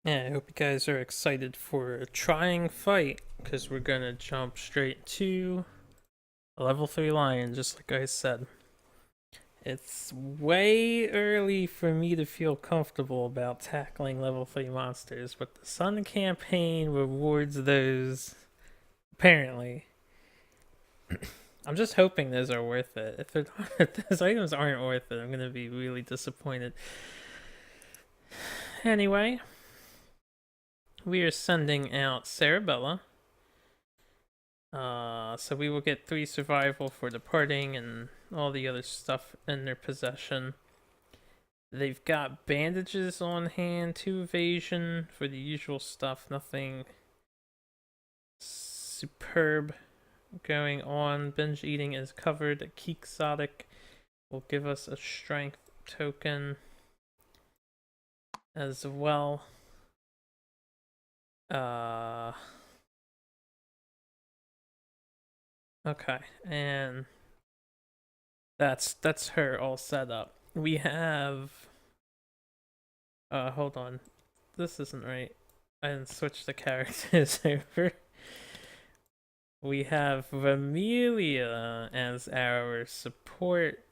Yeah, I hope you guys are excited for a trying fight, because we're gonna jump straight to a level 3 lion, just like I said. It's way early for me to feel comfortable about tackling level 3 monsters, but the Sun campaign rewards those, apparently. I'm just hoping those are worth it. If they're not, if those items aren't worth it, I'm gonna be really disappointed. Anyway, we are sending out Sarabella. So we will get 3 survival for departing and all the other stuff in their possession. They've got bandages on hand, 2 evasion for the usual stuff, nothing superb going on. Binge eating is covered. Quixotic will give us a strength token as well. Okay, and that's her all set up. We have hold on. This isn't right. I didn't switch the characters over. We have Vamelia as our support.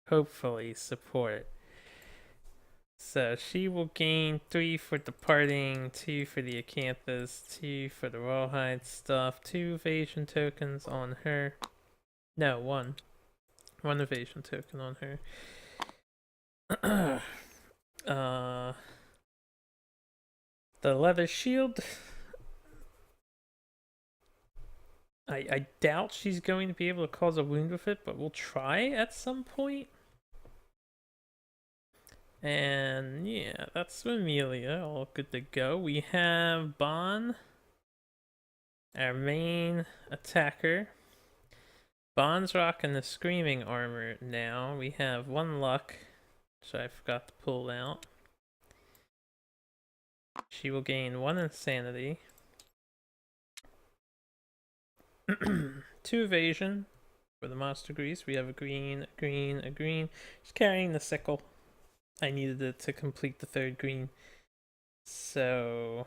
Hopefully support. So she will gain 3 for departing, 2 for the Acanthus, 2 for the rawhide stuff, 2 evasion tokens on her. No, 1. 1 evasion token on her. The leather shield. I doubt she's going to be able to cause a wound with it, but we'll try at some point. And yeah, that's Amelia, all good to go. We have Bon, our main attacker. Bon's rocking the screaming armor now. We have 1 luck, which I forgot to pull out. She will gain 1 insanity. 2 evasion for the monster grease. We have a green, a green, a green. She's carrying the sickle. I needed it to complete the 3rd green. So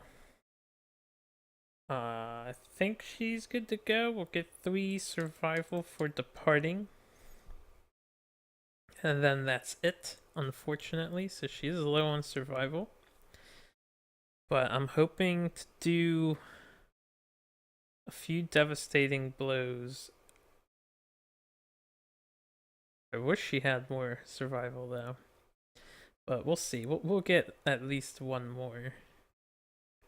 I think she's good to go. We'll get 3 survival for departing. And then that's it, unfortunately. So she is low on survival. But I'm hoping to do a few devastating blows. I wish she had more survival though. But we'll see. We'll get at least 1 more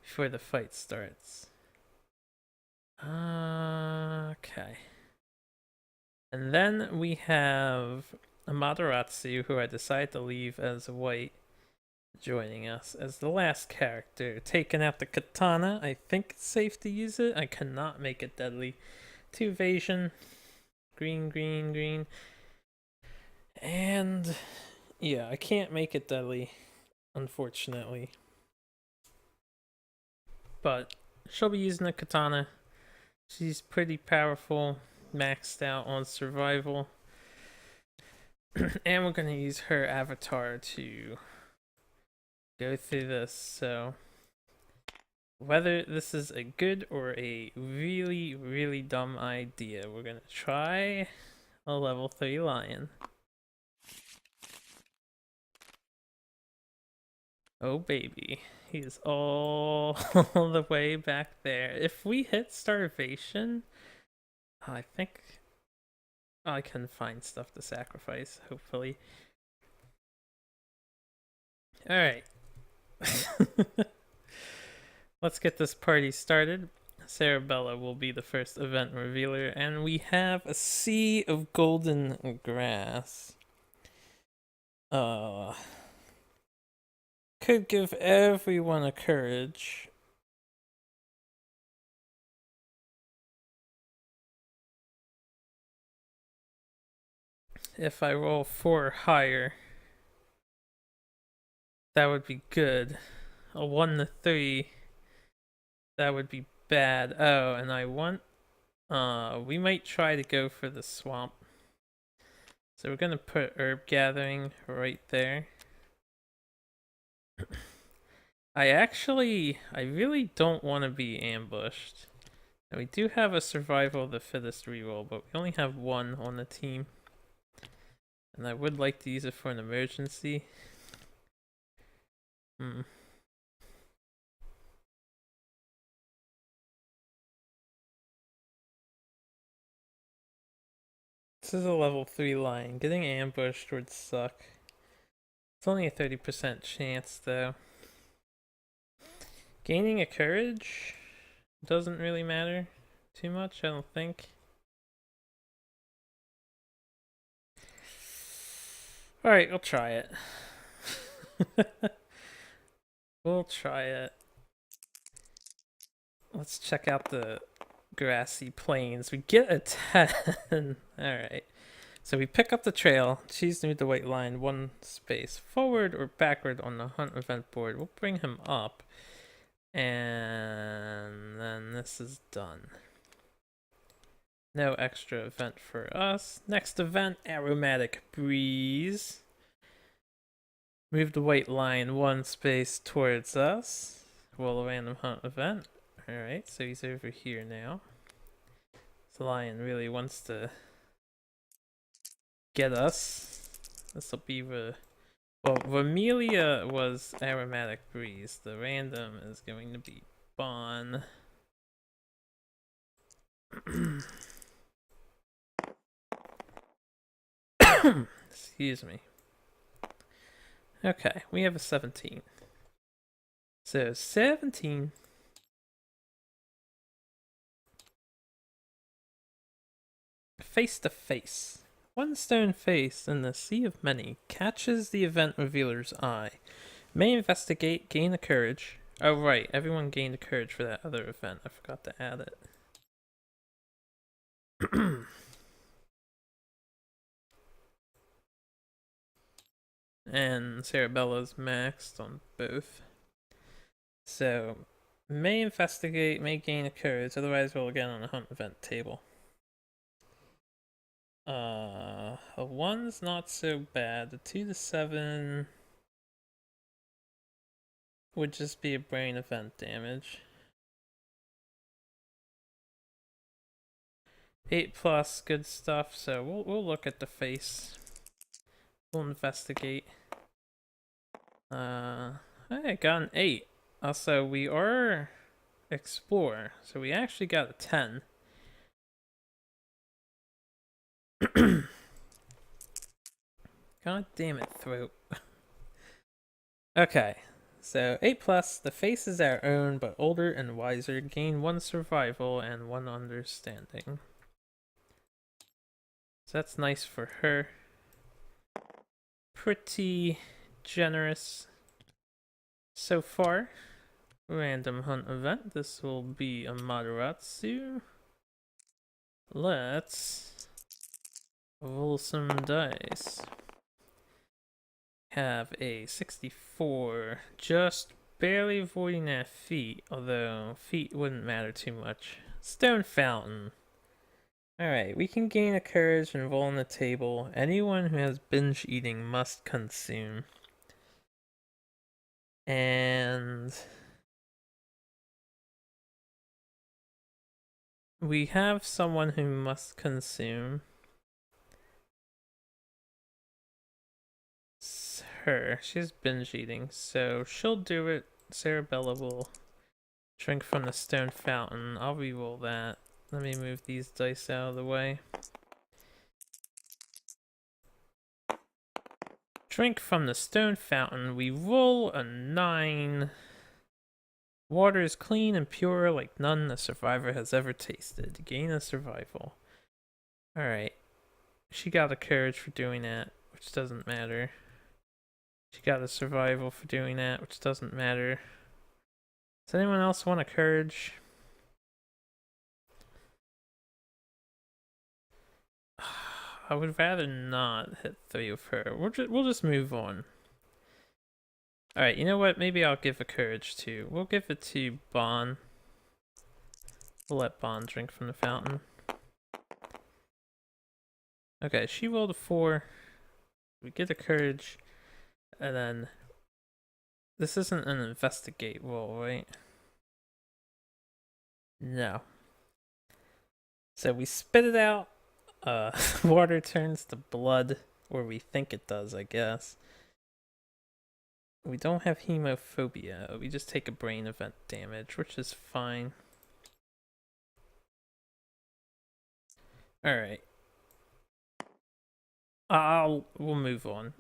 before the fight starts. Okay. And then we have Amaterasu, who I decided to leave as white, joining us as the last character. Taking out the katana. I think it's safe to use it. I cannot make it deadly. 2 evasion. Green, green, green. And yeah, I can't make it deadly, unfortunately. But she'll be using a katana. She's pretty powerful, maxed out on survival. And we're going to use her avatar to go through this. So whether this is a good or a really, really dumb idea, we're going to try a level 3 lion. Oh baby, he's all the way back there. If we hit starvation, I think I can find stuff to sacrifice, hopefully. Alright. Let's get this party started. Sarabella will be the first event revealer, and we have a sea of golden grass. Could give everyone a courage. If I roll 4 higher, that would be good. A 1 to 3, that would be bad. Oh, and I want we might try to go for the swamp. So we're gonna put herb gathering right there. I really don't want to be ambushed. And we do have a survival of the fittest reroll, but we only have one on the team. And I would like to use it for an emergency. Hmm. This is a level 3 lion. Getting ambushed would suck. It's only a 30% chance, though. Gaining a courage doesn't really matter too much, I don't think. Alright, we'll try it. We'll try it. Let's check out the grassy plains. We get a 10. Alright. So we pick up the trail, choose to move the white line one space forward or backward on the hunt event board. We'll bring him up. And then this is done. No extra event for us. Next event, Aromatic Breeze. Move the white line one space towards us. Roll a random hunt event. Alright, so he's over here now. The lion really wants to get us. This will be the... Well, Vermelia was Aromatic Breeze. The random is going to be Bon. Excuse me. Okay, we have a 17. So 17. Face to face. One stone face in the sea of many catches the event revealer's eye. May investigate, gain a courage. Oh right, everyone gained a courage for that other event. I forgot to add it. And Cerebella's maxed on both. So, may investigate, may gain a courage, otherwise we'll get on a hunt event table. A 1's not so bad. The 2 to 7 would just be a brain event damage. 8 plus, good stuff, so we'll look at the face. We'll investigate. I got an 8. Also, we are Explorer, so we actually got a 10. God damn it, throat. Okay, so 8 plus, the face is our own, but older and wiser. Gain 1 survival and 1 understanding. So that's nice for her. Pretty generous so far. Random hunt event. This will be a Madaratsu. Let's roll some dice. Have a 64. Just barely avoiding that feat, although feat wouldn't matter too much. Stone Fountain. Alright, we can gain a courage and roll on the table. Anyone who has binge eating must consume. And we have someone who must consume. It's her. She's binge eating, so she'll do it. Cerebella will drink from the stone fountain. I'll re-roll that. Let me move these dice out of the way. Drink from the stone fountain. We roll a 9. Water is clean and pure like none the survivor has ever tasted. Gain a survival. Alright. She got a courage for doing that, which doesn't matter. She got a survival for doing that, which doesn't matter. Does anyone else want a courage? I would rather not hit 3 of her. We'll just move on. Alright, you know what? Maybe I'll give a courage to. We'll give it to Bon. We'll let Bon drink from the fountain. Okay, she rolled a 4. We get a courage. And then This isn't an investigate roll, right? No. So we spit it out. Water turns to blood, or we think it does, I guess. We don't have hemophobia. We just take a brain event damage, which is fine. Alright. We'll move on.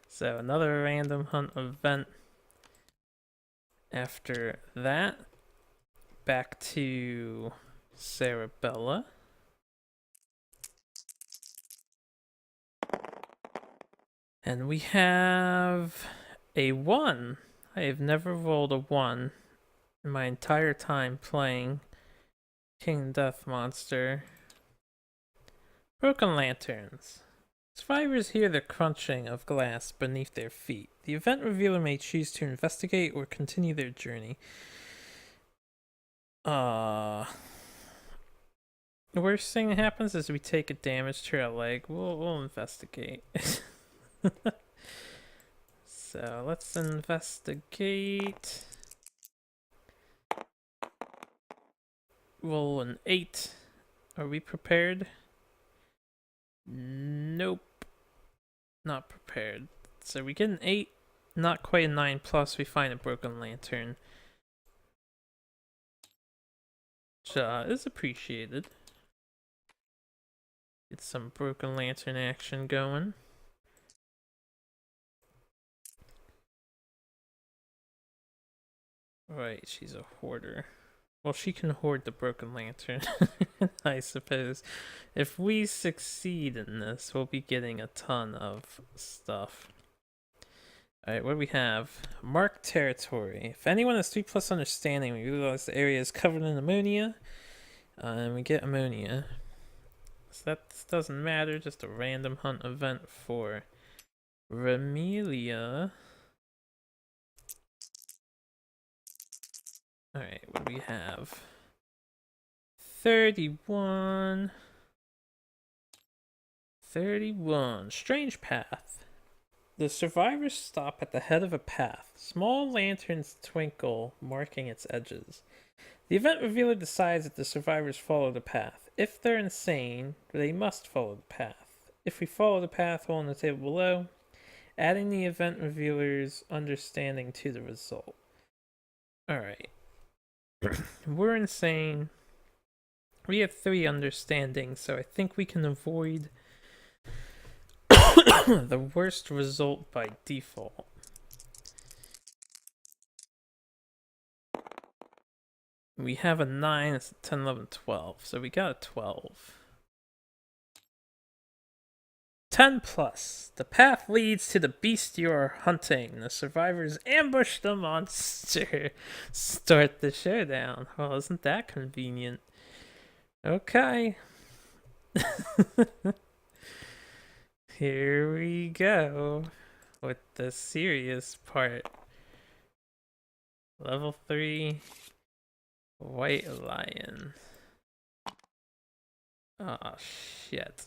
So another random hunt event. After that, back to Cerebella. And we have a 1. I have never rolled a 1 in my entire time playing King Death Monster. Broken lanterns. Survivors hear the crunching of glass beneath their feet. The event revealer may choose to investigate or continue their journey. The worst thing that happens is we take a damage to our leg. We'll investigate. So let's investigate. Roll an 8. Are we prepared? Nope. Not prepared. So we get an 8, not quite a 9 plus. We find a broken lantern. Which is appreciated. Get some broken lantern action going. Right, she's a hoarder. Well, she can hoard the broken lantern, I suppose. If we succeed in this, we'll be getting a ton of stuff. Alright, what do we have? Marked territory. If anyone has 3+ understanding, we realize the area is covered in ammonia. And we get ammonia. So that doesn't matter, just a random hunt event for Remelia. Alright, what do we have? 31. 31. Strange path. The survivors stop at the head of a path. Small lanterns twinkle, marking its edges. The event revealer decides that the survivors follow the path. If they're insane, they must follow the path. If we follow the path on the table below, adding the event revealer's understanding to the result. Alright. We're insane. We have 3 understandings, so I think we can avoid the worst result by default. We have a 9, it's a 10, 11, 12, so we got a 12. 10+. The path leads to the beast you are hunting. The survivors ambush the monster. Start the showdown. Well, isn't that convenient? Okay. Here we go with the serious part. Level 3 White Lion. Oh shit.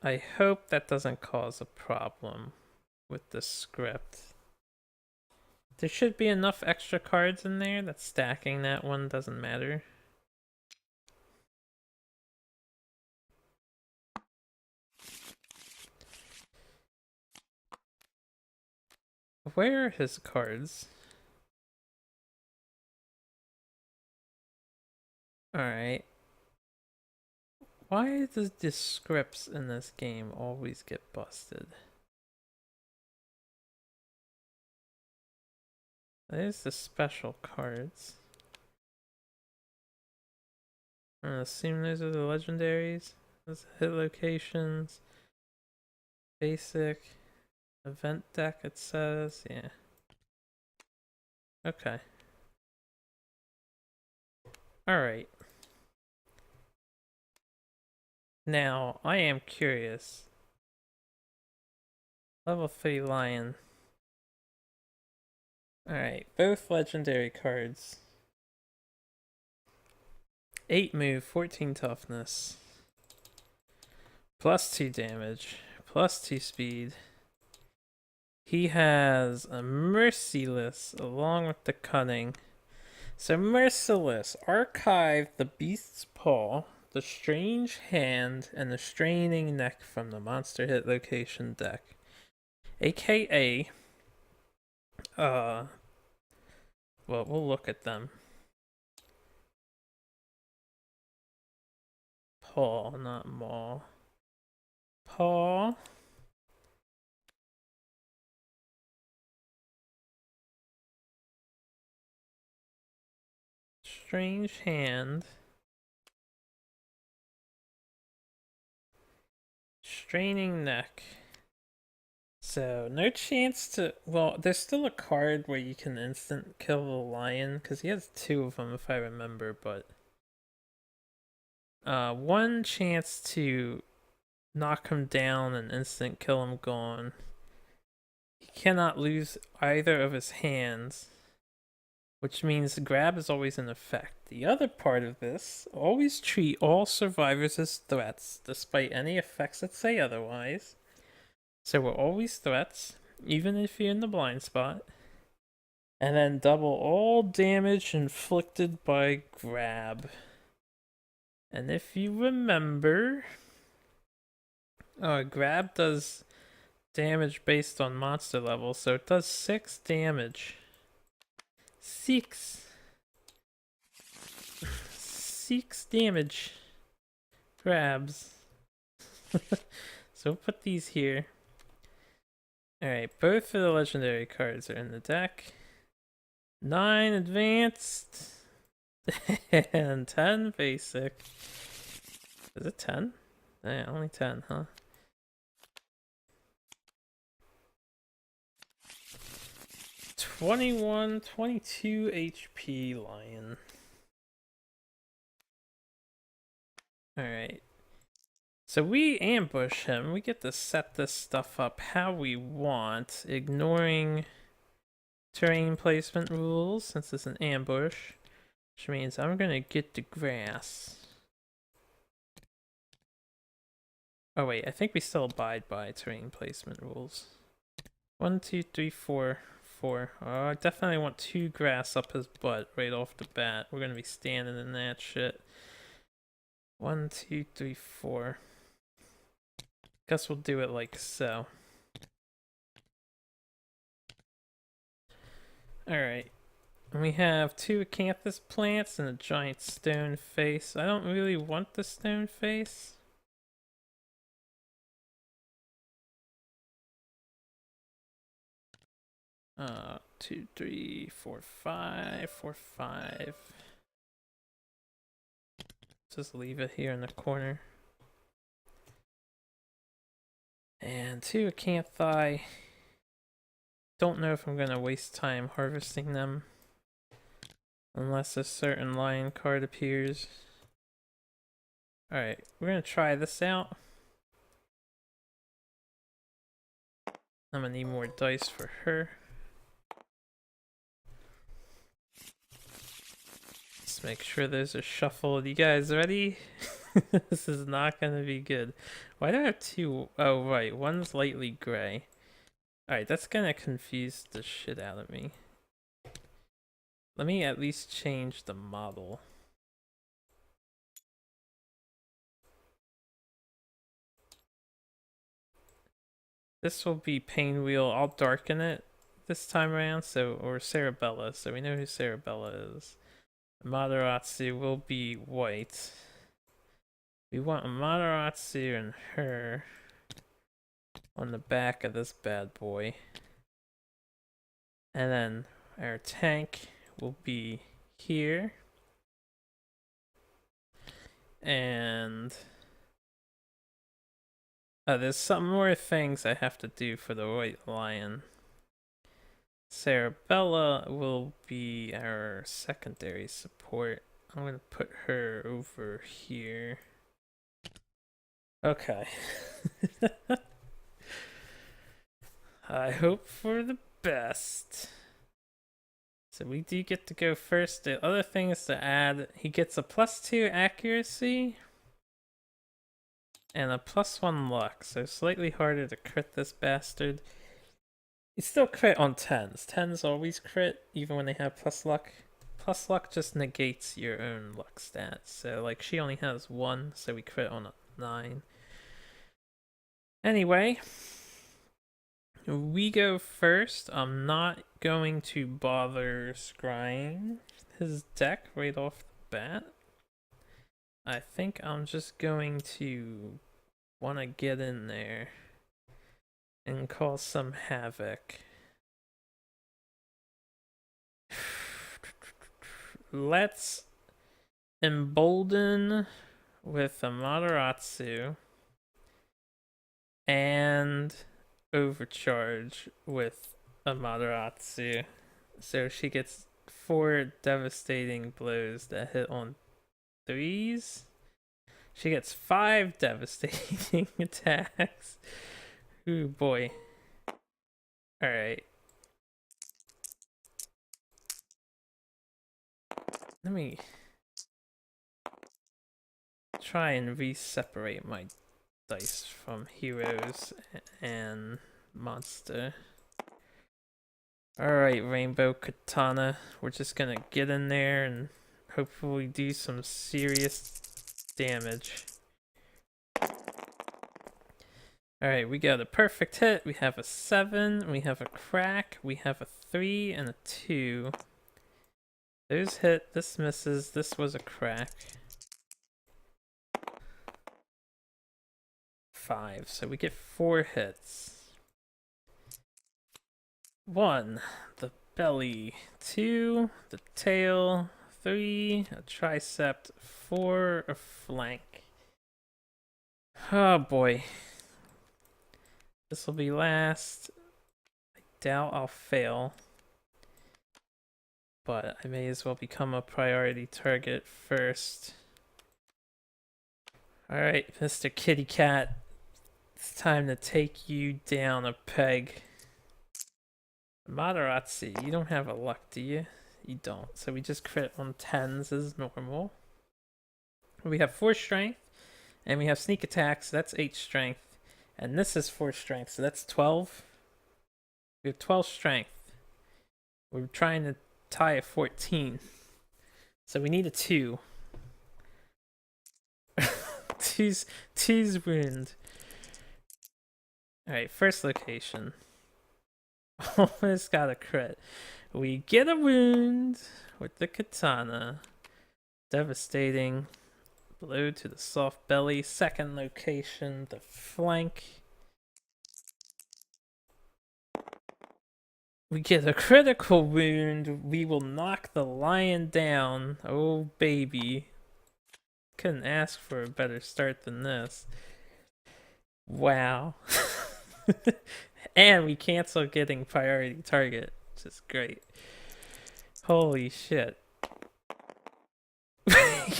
I hope that doesn't cause a problem with the script. There should be enough extra cards in there that stacking that one doesn't matter. Where are his cards? Alright. Why does the scripts in this game always get busted? There's the special cards. I assume those are the legendaries. Those hit locations. Basic. Event deck, it says. Yeah. Okay. Alright. Now, I am curious. Level 3 Lion. Alright, both legendary cards. 8 move, 14 toughness. Plus 2 damage. Plus 2 speed. He has a Merciless along with the Cunning. So Merciless, archive the Beast's Paw, the Strange Hand, and the Straining Neck from the Monster Hit Location deck. AKA, well, we'll look at them. Paw, not Maw. Paw. Strange Hand. Straining Neck. So, no chance to... Well, there's still a card where you can instant kill the lion, because he has 2 of them if I remember, but... one chance to knock him down and instant kill him gone. He cannot lose either of his hands, which means grab is always in effect. The other part of this, always treat all survivors as threats, despite any effects that say otherwise. So we're always threats, even if you're in the blind spot. And then double all damage inflicted by grab. And if you remember, grab does damage based on monster level, so it does 6 damage. 6 damage. Grabs. So we'll put these here. Alright, both of the legendary cards are in the deck. 9 advanced. And 10 basic. Is it 10? Yeah, only 10, huh? $21, 22 HP lion. Alright. So we ambush him. We get to set this stuff up how we want, ignoring terrain placement rules since it's an ambush, which means I'm gonna get the grass. Oh wait, I think we still abide by terrain placement rules. 1, 2, 3, 4, 4. Oh, I definitely want 2 grass up his butt right off the bat. We're gonna be standing in that shit. 1, 2, 3, 4. Guess we'll do it like so. Alright. We have 2 acanthus plants and a giant stone face. I don't really want the stone face. Uh, 2, 3, 4, 5, 4, 5. Just leave it here in the corner. And 2 acanthi. Don't know if I'm gonna waste time harvesting them unless a certain lion card appears. Alright, we're gonna try this out. I'm gonna need more dice for her. Let's make sure those are shuffled. You guys ready? This is not gonna be good. Why do I have 2? Oh, right. One's lightly gray. Alright, that's gonna confuse the shit out of me. Let me at least change the model. This will be Painwheel. I'll darken it this time around, or Cerebella, so we know who Cerebella is. Matarazzi will be white. We want a Matarazzi and her on the back of this bad boy. And then our tank will be here. And there's some more things I have to do for the white lion. Cerebella will be our secondary support. I'm gonna put her over here. Okay. I hope for the best. So we do get to go first. The other thing is to add, he gets a +2 accuracy and a +1 luck, so slightly harder to crit this bastard. You still crit on 10s. 10s always crit, even when they have plus luck. Plus luck just negates your own luck stats. So, like, she only has 1, so we crit on a 9. Anyway, we go first. I'm not going to bother scrying his deck right off the bat. I think I'm just going to want to get in there and cause some havoc. Let's embolden with Amaterasu and overcharge with Amaterasu. So she gets 4 devastating blows that hit on 3s. She gets 5 devastating attacks. Ooh boy. Alright. Let me try and re-separate my dice from heroes and monster. Alright, Rainbow Katana. We're just gonna get in there and hopefully do some serious damage. Alright, we got a perfect hit. We have a 7, we have a crack, we have a 3 and a 2. Those hit, this misses, this was a crack. 5, so we get 4 hits. 1, the belly. 2, the tail. 3, a tricep. 4, a flank. Oh boy. This will be last. I doubt I'll fail. But I may as well become a priority target first. Alright, Mr. Kitty Cat. It's time to take you down a peg. Materazzi, you don't have a luck, do you? You don't. So we just crit on 10s as normal. We have 4 strength, and we have sneak attack, so that's 8 strength. And this is 4 strength, so that's 12. We have 12 strength. We're trying to tie at 14. So we need a 2. two's wound. Alright, first location. Almost got a crit. We get a wound with the katana. Devastating blow to the soft belly. Second location, the flank. We get a critical wound. We will knock the lion down. Oh baby. Couldn't ask for a better start than this. Wow. And we cancel getting priority target, which is great. Holy shit. We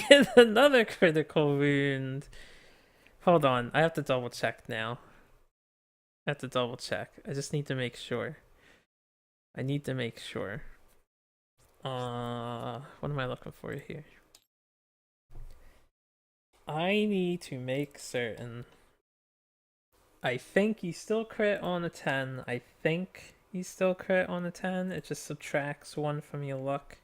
get another critical wound. Hold on, I have to double check now. I just need to make sure. What am I looking for here? I need to make certain. I think you still crit on a 10. It just subtracts 1 from your luck.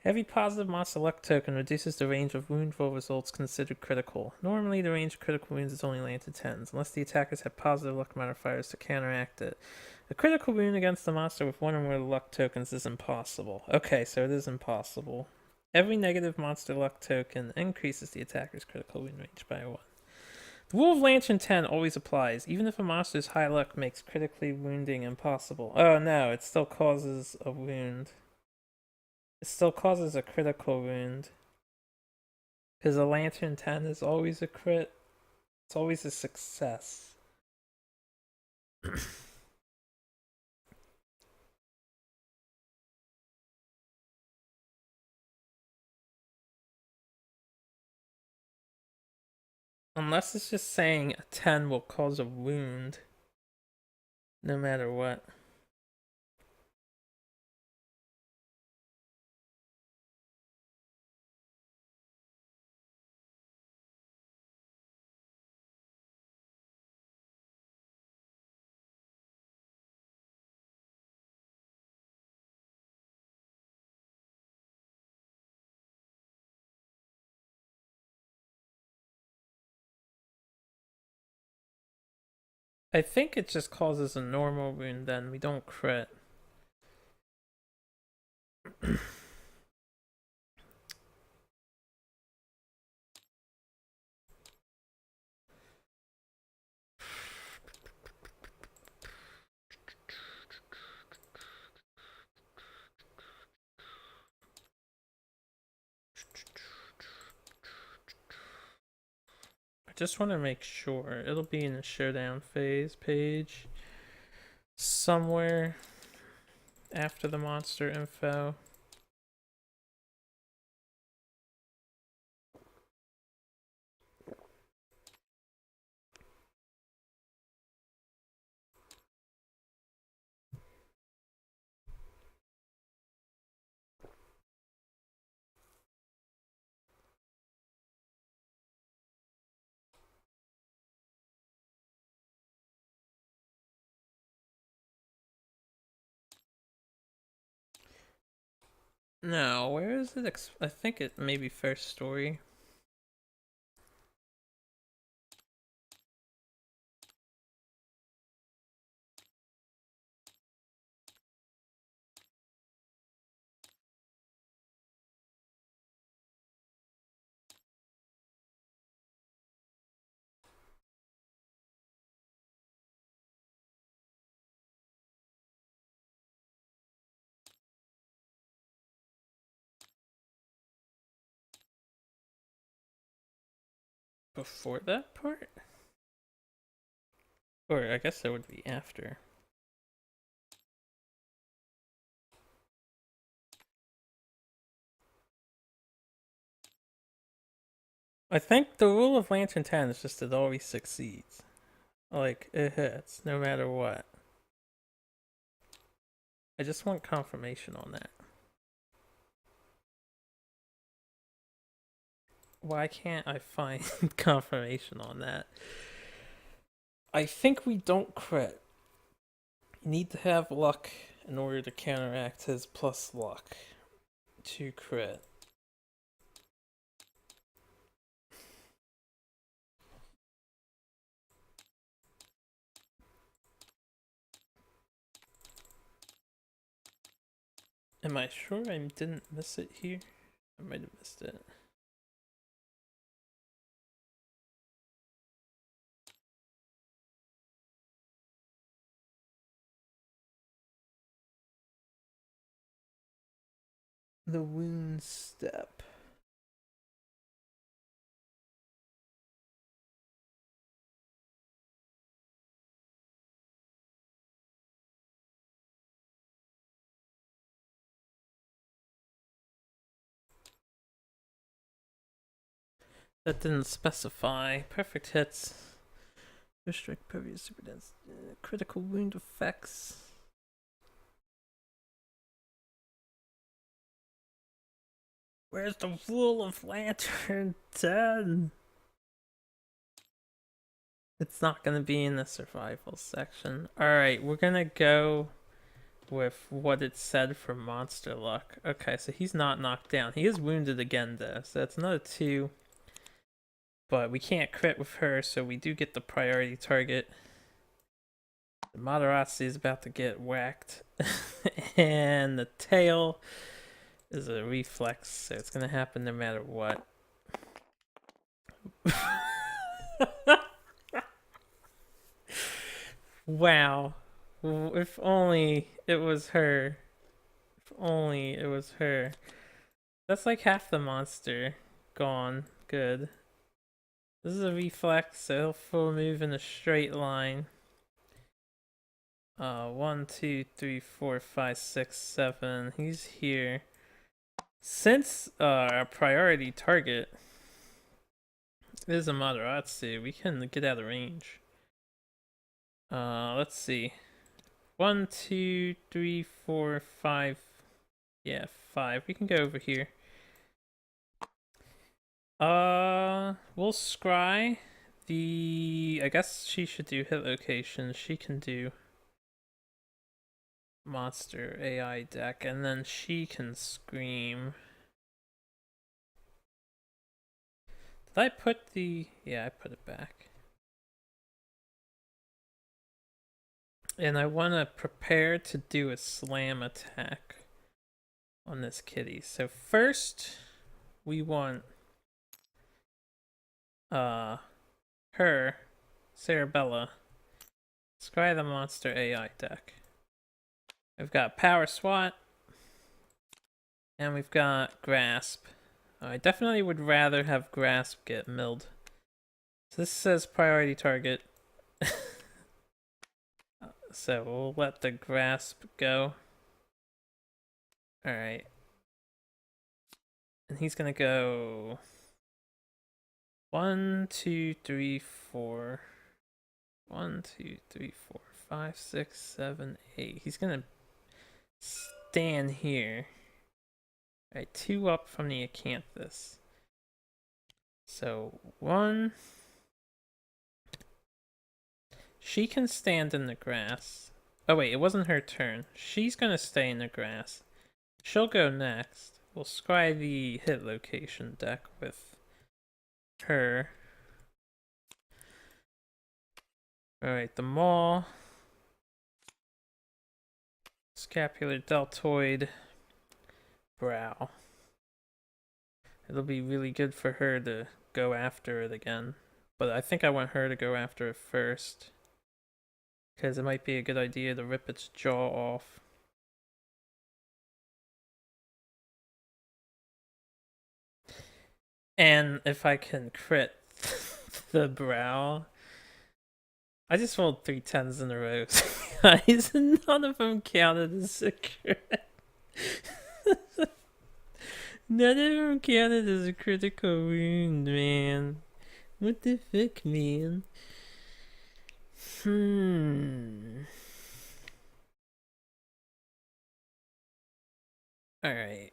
Every positive monster luck token reduces the range of wound roll results considered critical. Normally, the range of critical wounds is only limited to 10s, unless the attackers have positive luck modifiers to counteract it. A critical wound against the monster with 1 or more luck tokens is impossible. Okay, so it is impossible. Every negative monster luck token increases the attacker's critical wound range by 1. The rule of Lantern 10 always applies, even if a monster's high luck makes critically wounding impossible. Oh no, it still causes a wound. It still causes a critical wound. Because a Lantern 10 is always a crit. It's always a success. Unless it's just saying a 10 will cause a wound. No matter what. I think it just causes a normal wound then. We don't crit. I just want to make sure. It'll be in the showdown phase page. Somewhere after the monster info. No, where is it? I think it may be first story. Before that part? Or I guess it would be after. I think the rule of Lantern 10 is just it always succeeds. Like, it hits, no matter what. I just want confirmation on that. Why can't I find confirmation on that? I think we don't crit. You need to have luck in order to counteract his plus luck to crit. Am I sure I didn't miss it here? I might have missed it. The wound step. That didn't specify. Perfect hits. Restrict previous super dense. Critical wound effects. Where's the rule of Lantern 10? It's not gonna be in the survival section. Alright, we're gonna go with what it said for monster luck. Okay, so he's not knocked down. He is wounded again though, so that's another 2. But we can't crit with her, so we do get the priority target. The Materazzi is about to get whacked. And the tail is a reflex, so it's gonna happen no matter what. Wow. If only it was her. If only it was her. That's like half the monster gone. Good. This is a reflex, so he'll full move in a straight line. 1, 2, 3, 4, 5, 6, 7. He's here. Since our priority target is a Materazzi, we can get out of range. Let's see. 1, 2, 3, 4, 5. Yeah, 5. We can go over here. We'll scry the. I guess she should do hit location. She can do monster AI deck, and then she can scream. Did I put the. Yeah, I put it back. And I want to prepare to do a slam attack on this kitty. So first, we want her, Cerebella, scry the monster AI deck. We've got Power SWAT, and we've got Grasp. I definitely would rather have Grasp get milled. So this says priority target. So we'll let the Grasp go. Alright. And he's gonna go 1, 2, 3, 4. 1, 2, 3, 4, 5, 6, 7, 8. He's gonna stand here. Alright, 2 up from the Acanthus. So 1. She can stand in the grass. Oh wait, it wasn't her turn. She's gonna stay in the grass. She'll go next. We'll scry the hit location deck with her. Alright, the maw. Scapular deltoid. Brow. It'll be really good for her to go after it again. But I think I want her to go after it first. Because it might be a good idea to rip its jaw off. And if I can crit the brow. I just rolled 3 10s in a row, guys, and none of them counted as a crit. None of them counted as a critical wound, man. What the fuck, man? Alright.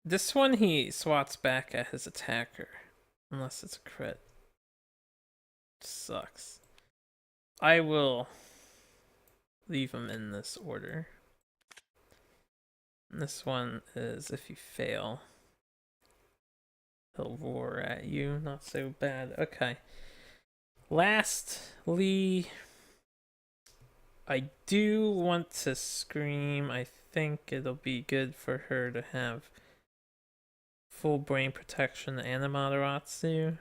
This one he swats back at his attacker. Unless it's a crit. Sucks. I will leave him in this order. And this one is if you fail. He'll roar at you. Not so bad. Okay. Lastly, I do want to scream. I think it'll be good for her to have full brain protection and Amaterasu.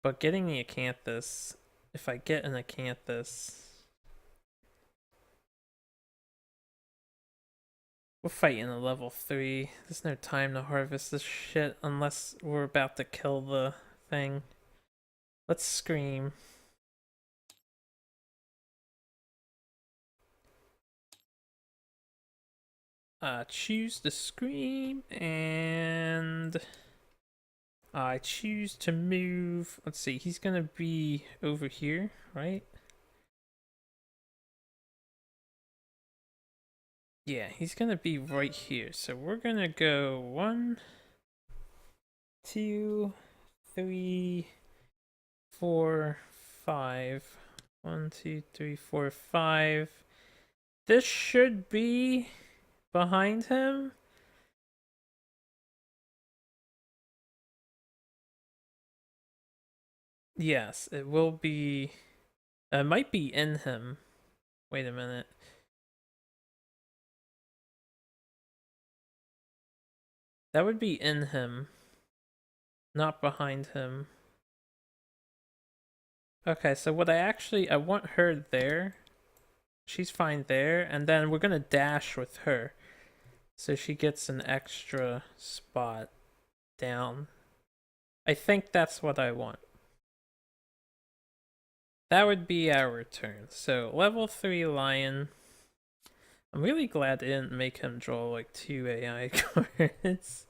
But getting the Acanthus, if I get an Acanthus, we're fighting a level 3. There's no time to harvest this shit unless we're about to kill the thing. Let's scream. Choose to scream, and I choose to move. Let's see, he's gonna be over here, right? Yeah, he's gonna be right here. So we're gonna go 1, 2, 3, 4, 5. 1, 2, 3, 4, 5. This should be behind him. Yes, it will be. It might be in him. Wait a minute. That would be in him, not behind him. Okay, so what I want her there. She's fine there, and then we're gonna dash with her. So she gets an extra spot down. I think that's what I want. That would be our turn. So level 3 lion. I'm really glad they didn't make him draw like 2 AI cards.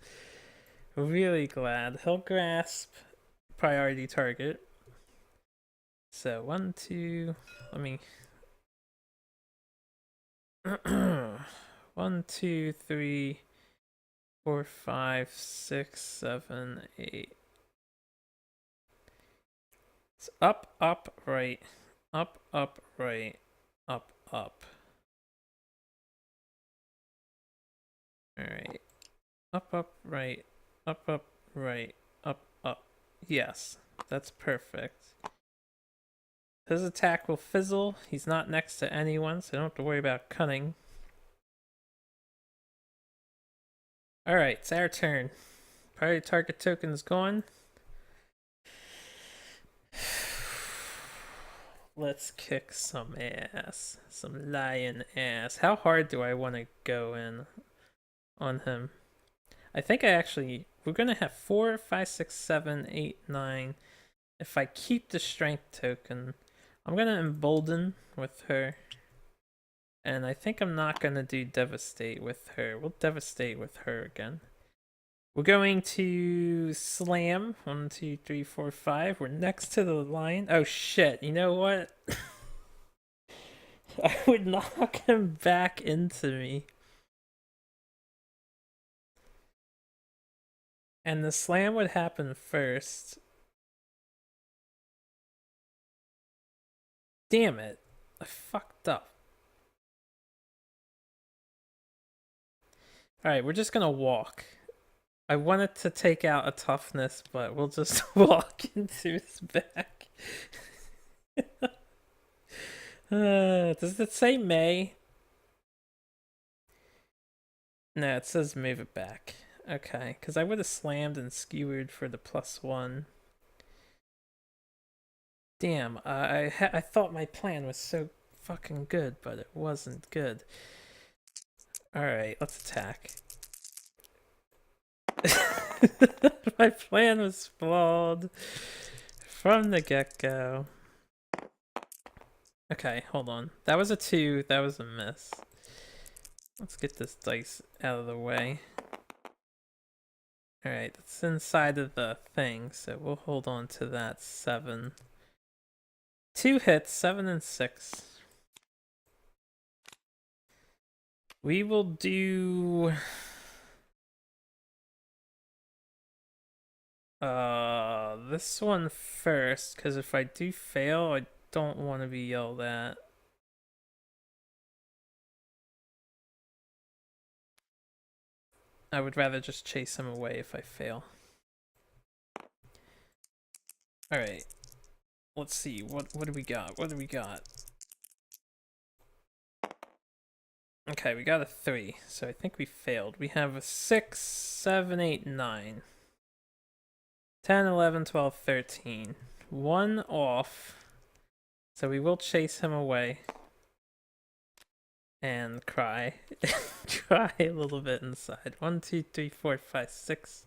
Really glad. He'll grasp priority target. So 1, 2. Let me. 1, 2, 3, 4, 5, 6, 7, 8. It's up, up, right. Up, up, right. Up, up. Alright. Up, up, right. Up, right. Up, up. Yes, that's perfect. His attack will fizzle. He's not next to anyone, so I don't have to worry about cunning. Alright, it's our turn. Priority target token is gone. Let's kick some ass. Some lion ass. How hard do I want to go in on him? I think we're going to have 4, 5, 6, 7, 8, 9. If I keep the strength token, I'm going to embolden with her. And I think I'm not going to do devastate with her. We'll devastate with her again. We're going to slam. 1, 2, 3, 4, 5. We're next to the line. Oh shit, you know what? I would knock him back into me. And the slam would happen first. Damn it. I fucked up. Alright, we're just gonna walk. I wanted to take out a toughness, but we'll just walk into his back. Does it say May? No, it says move it back. Okay, because I would have slammed and skewered for the +1. Damn, I thought my plan was so fucking good, but it wasn't good. Alright, let's attack. My plan was flawed from the get-go. Okay, hold on. That was a 2, that was a miss. Let's get this dice out of the way. Alright, that's inside of the thing, so we'll hold on to that 7. 2 hits, 7 and 6. We will do... this one first, because if I do fail, I don't want to be yelled at. I would rather just chase him away if I fail. Alright. Let's see, what do we got? What do we got? Okay, we got a 3, so I think we failed. We have a 6, 7, 8, 9. 10, 11, 12, 13. 1 off. So we will chase him away. And cry. Cry a little bit inside. 1, 2, 3, 4, 5, 6,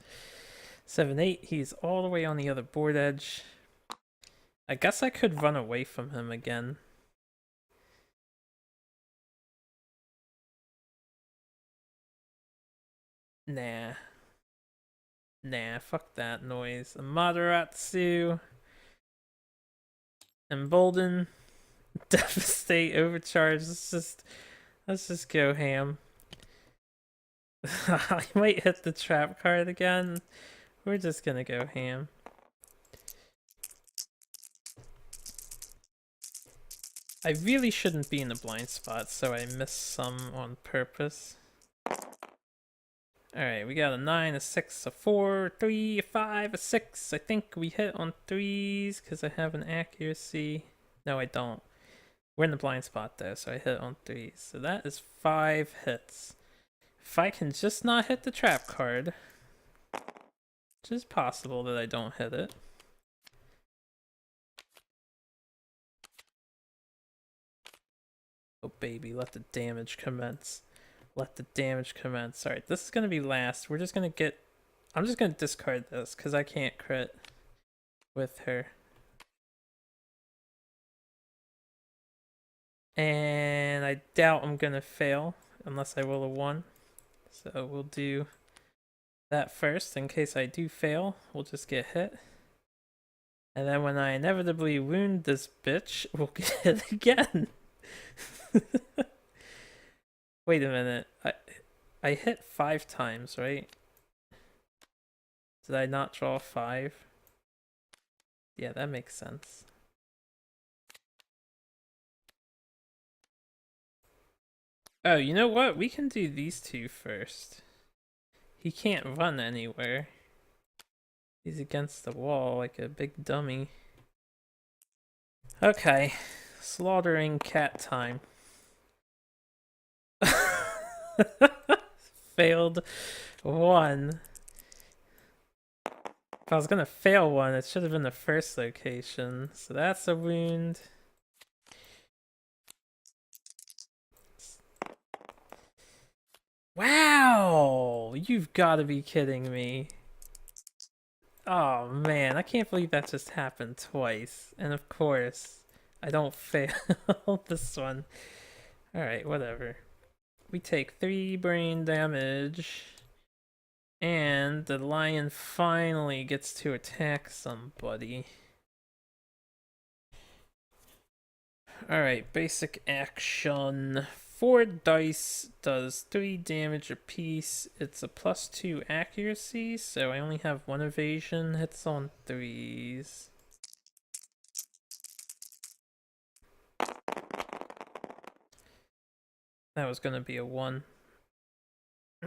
7, 8. He's all the way on the other board edge. I guess I could run away from him again. Nah. Nah, fuck that noise. Amaterasu. Embolden. Devastate. Overcharge. Let's just go ham. I might hit the trap card again. We're just gonna go ham. I really shouldn't be in the blind spot, so I missed some on purpose. Alright, we got a 9, a 6, a 4, 3, a 5, a 6. I think we hit on 3s because I have an accuracy. No, I don't. We're in the blind spot though, so I hit on 3s. So that is 5 hits. If I can just not hit the trap card, which is possible that I don't hit it. Oh baby, let the damage commence. Let the damage commence. Alright, this is gonna be last. We're just gonna get... I'm just gonna discard this, because I can't crit with her. And I doubt I'm gonna fail, unless I roll a 1. So we'll do that first, in case I do fail. We'll just get hit. And then when I inevitably wound this bitch, we'll get hit again. Wait a minute. I hit 5 times, right? Did I not draw 5? Yeah, that makes sense. Oh, you know what? We can do these 2 first. He can't run anywhere. He's against the wall like a big dummy. Okay, slaughtering cat time. Failed one. If I was gonna fail one, it should have been the first location. So that's a wound. Wow! You've got to be kidding me. Oh man, I can't believe that just happened twice. And of course, I don't fail this one. Alright, whatever. We take 3 brain damage. And the lion finally gets to attack somebody. Alright, basic action. 4 dice does 3 damage apiece. It's a +2 accuracy, so I only have 1 evasion. Hits on 3s. That was gonna be a 1.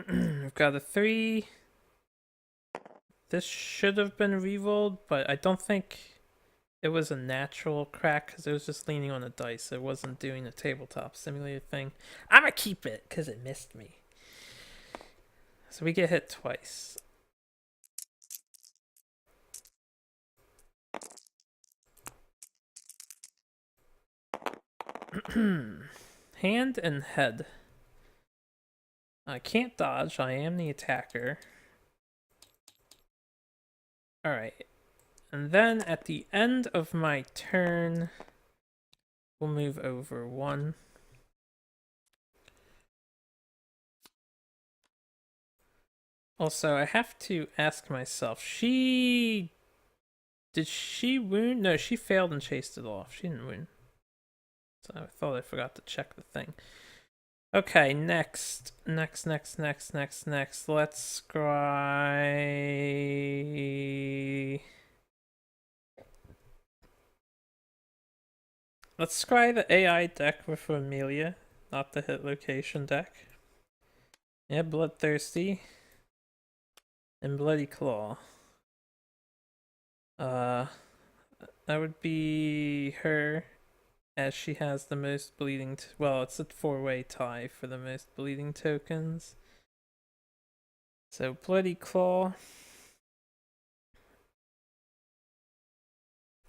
We've got a 3. This should have been rerolled, but I don't think it was a natural crack because it was just leaning on the dice. It wasn't doing the tabletop simulator thing. I'm gonna keep it because it missed me. So we get hit twice. Hand and head. I can't dodge. I am the attacker. Alright. And then at the end of my turn, we'll move over 1. Also, I have to ask myself, did she wound? No, she failed and chased it off. She didn't wound. So I thought I forgot to check the thing. Okay, next. Let's scry. Let's scry the AI deck with Amelia, not the hit location deck. Yeah, Bloodthirsty. And Bloody Claw. That would be her, as she has the most bleeding. Well, it's a 4-way tie for the most bleeding tokens. So Bloody Claw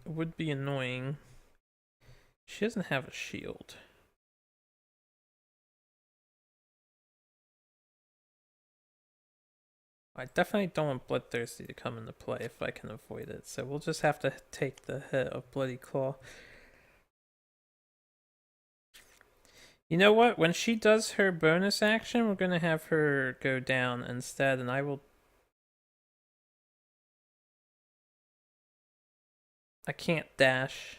would be annoying. She doesn't have a shield. I definitely don't want Bloodthirsty to come into play if I can avoid it, so we'll just have to take the hit of Bloody Claw. You know what? When she does her bonus action, we're gonna have her go down instead, and I can't dash.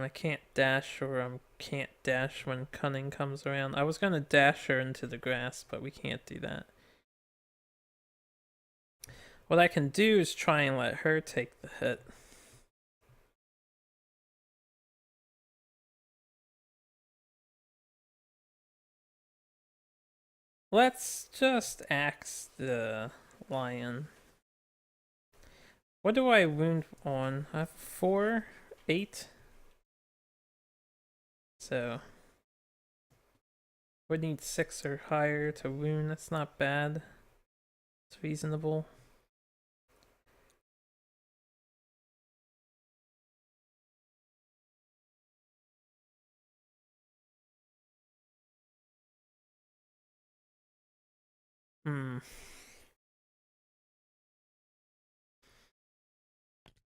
I can't dash, or I can't dash when Cunning comes around. I was gonna dash her into the grass, but we can't do that. What I can do is try and let her take the hit. Let's just axe the lion. What do I wound on? I have 4, 8. So would need 6 or higher to wound. That's not bad. It's reasonable. Hmm.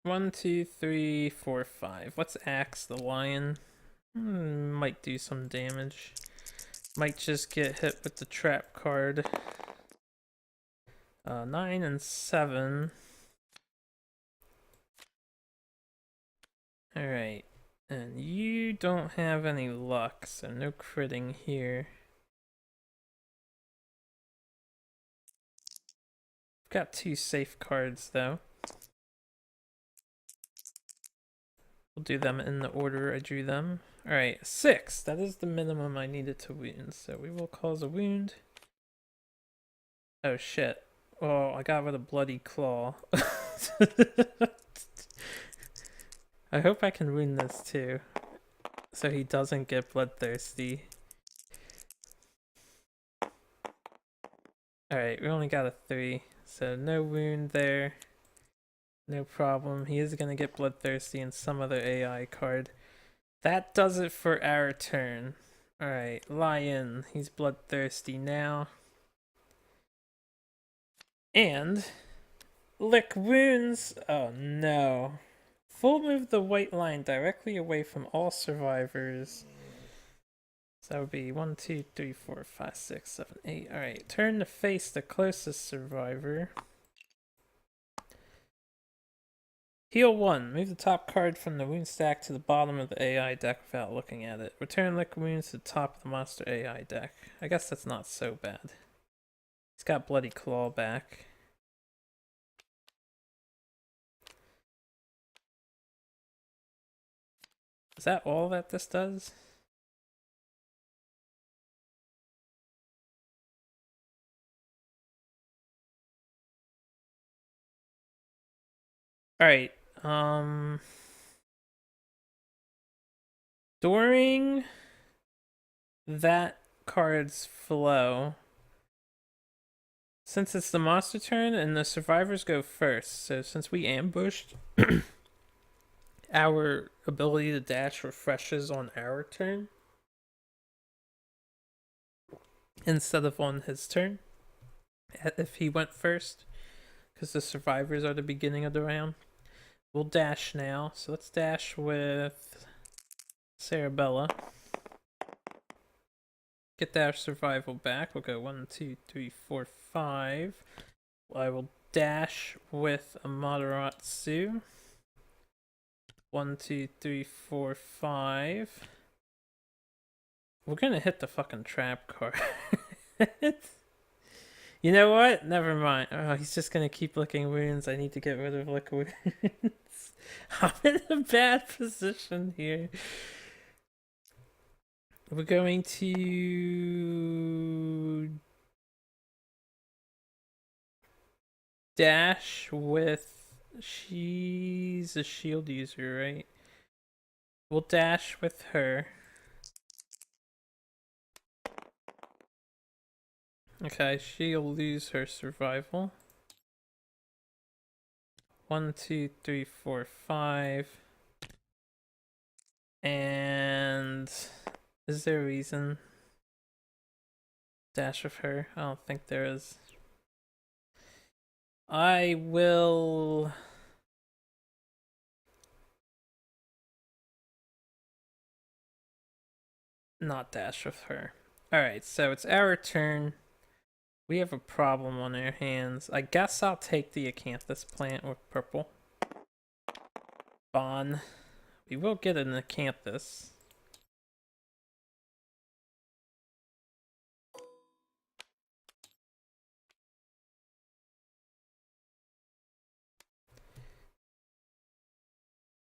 1, 2, 3, 4, 5. Let's axe the lion. Might do some damage. Might just get hit with the trap card. 9 and 7. Alright. And you don't have any luck, so no critting here. Got 2 safe cards though. We'll do them in the order I drew them. Alright, 6. That is the minimum I needed to wound, so we will cause a wound. Oh shit. Well, I got rid of Bloody Claw. I hope I can win this too, so he doesn't get bloodthirsty. Alright, we only got a 3, so no wound there. No problem. He is gonna get bloodthirsty in some other AI card. That does it for our turn. Alright, Lion. He's bloodthirsty now. And lick wounds. Oh no. Full move the white line directly away from all survivors. So that would be 1, 2, 3, 4, 5, 6, 7, 8. Alright, turn to face the closest survivor. Heal 1. Move the top card from the wound stack to the bottom of the AI deck without looking at it. Return lick wounds to the top of the monster AI deck. I guess that's not so bad. He's got Bloody Claw back. Is that all that this does? Alright, during that card's flow, since it's the monster turn and the survivors go first, so since we ambushed, our ability to dash refreshes on our turn instead of on his turn if he went first, because the survivors are the beginning of the round. We'll dash now, so let's dash with Cerebella. Get our survival back. We'll go 1, 2, 3, 4, 5. I will dash with Amaterasu. 1, 2, 3, 4, 5. We're gonna hit the fucking trap card. You know what? Never mind. Oh, he's just gonna keep licking wounds. I need to get rid of lick wounds. I'm in a bad position here. We're going to dash with... She's a shield user, right? We'll dash with her. Okay, she'll lose her survival. 1, 2, 3, 4, 5. And is there a reason? Dash with her? I don't think there is. I will... not dash with her. Alright, so it's our turn. We have a problem on our hands. I guess I'll take the Acanthus plant with purple. Bon. We will get an Acanthus.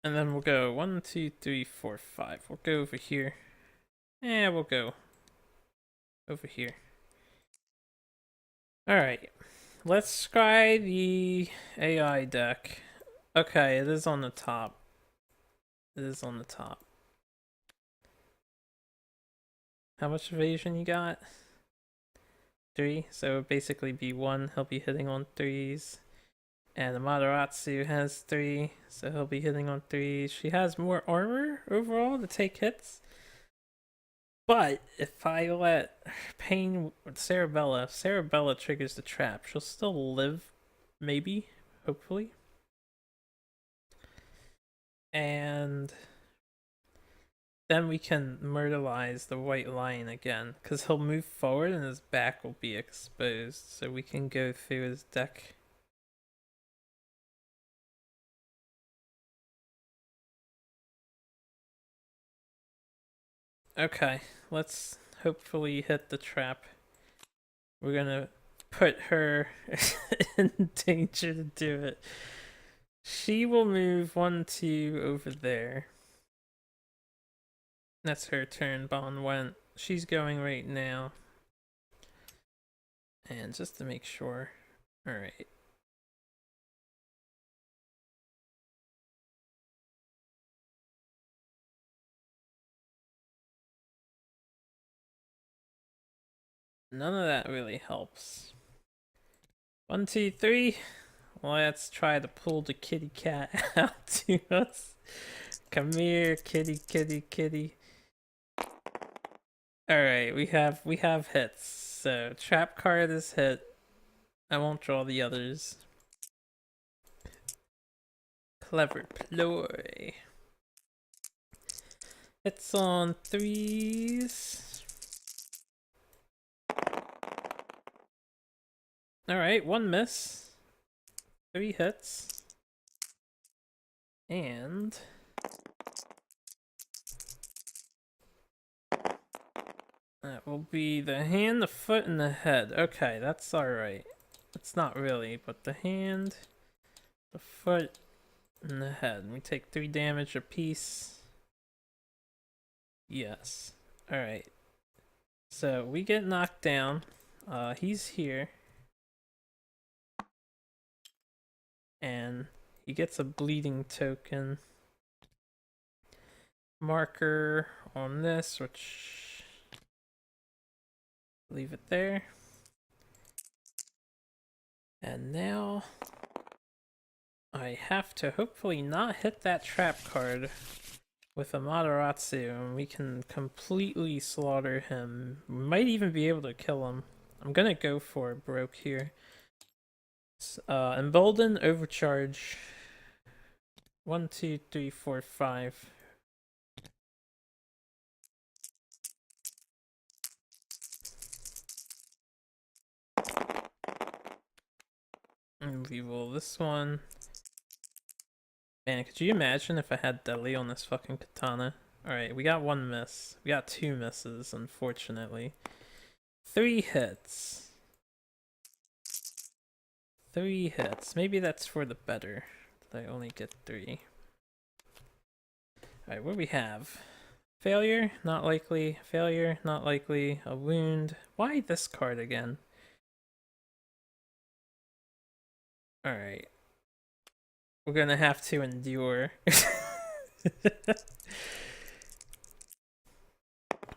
And then we'll go 1, 2, 3, 4, 5. We'll go over here. Yeah, we'll go over here. Alright. Let's try the AI deck. Okay, it is on the top. It is on the top. How much evasion you got? 3. So it would basically be 1. He'll be hitting on 3s. And Amaterasu has 3, so he'll be hitting on 3s. She has more armor overall to take hits. But if I let Pain with Cerebella triggers the trap, she'll still live, maybe, hopefully. And then we can myrtleize the white lion again, because he'll move forward and his back will be exposed, so we can go through his deck. Okay, let's hopefully hit the trap. We're gonna put her in danger to do it. She will move 1, 2 over there. That's her turn. Bon went. She's going right now. And just to make sure. Alright. None of that really helps. 1, 2, 3. Let's try to pull the kitty cat out to us. Come here, kitty, kitty, kitty. Alright, we have hits. So trap card is hit. I won't draw the others. Clever ploy. Hits on 3s. Alright, 1 miss. 3 hits. And that will be the hand, the foot, and the head. Okay, that's alright. It's not really, but the hand, the foot, and the head. We take 3 damage apiece. Yes. Alright. So we get knocked down. He's here. And he gets a bleeding token. Marker on this, which... leave it there. And now I have to hopefully not hit that trap card with a Mataratsu, and we can completely slaughter him. We might even be able to kill him. I'm gonna go for broke here. Embolden, overcharge. 1, 2, 3, 4, 5. And we will this one. Man, could you imagine if I had Deadly on this fucking katana? Alright, we got 1 miss. We got 2 misses, unfortunately. 3 hits. 3 hits. Maybe that's for the better that I only get 3. Alright, what do we have? Failure? Not likely. Failure? Not likely. A wound. Why this card again? Alright. We're gonna have to endure.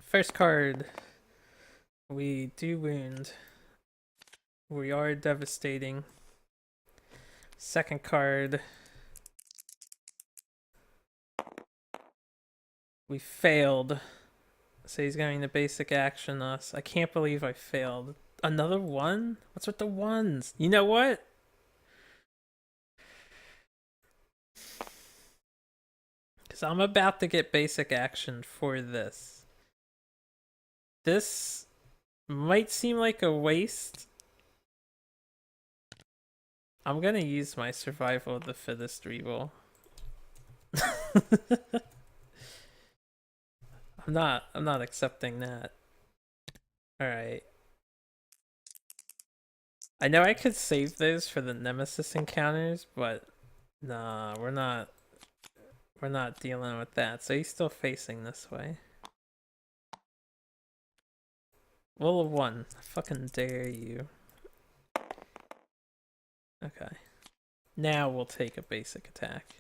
First card. We do wound. We are devastating. Second card. We failed. So he's going to basic action us. I can't believe I failed. Another one? What's with the ones? You know what? Because I'm about to get basic action for this. This might seem like a waste. I'm gonna use my survival of the fittest reroll. I'm not accepting that. Alright. I know I could save those for the Nemesis encounters, but nah, we're not dealing with that. So he's still facing this way. Roll of 1. I fucking dare you. Okay. Now we'll take a basic attack.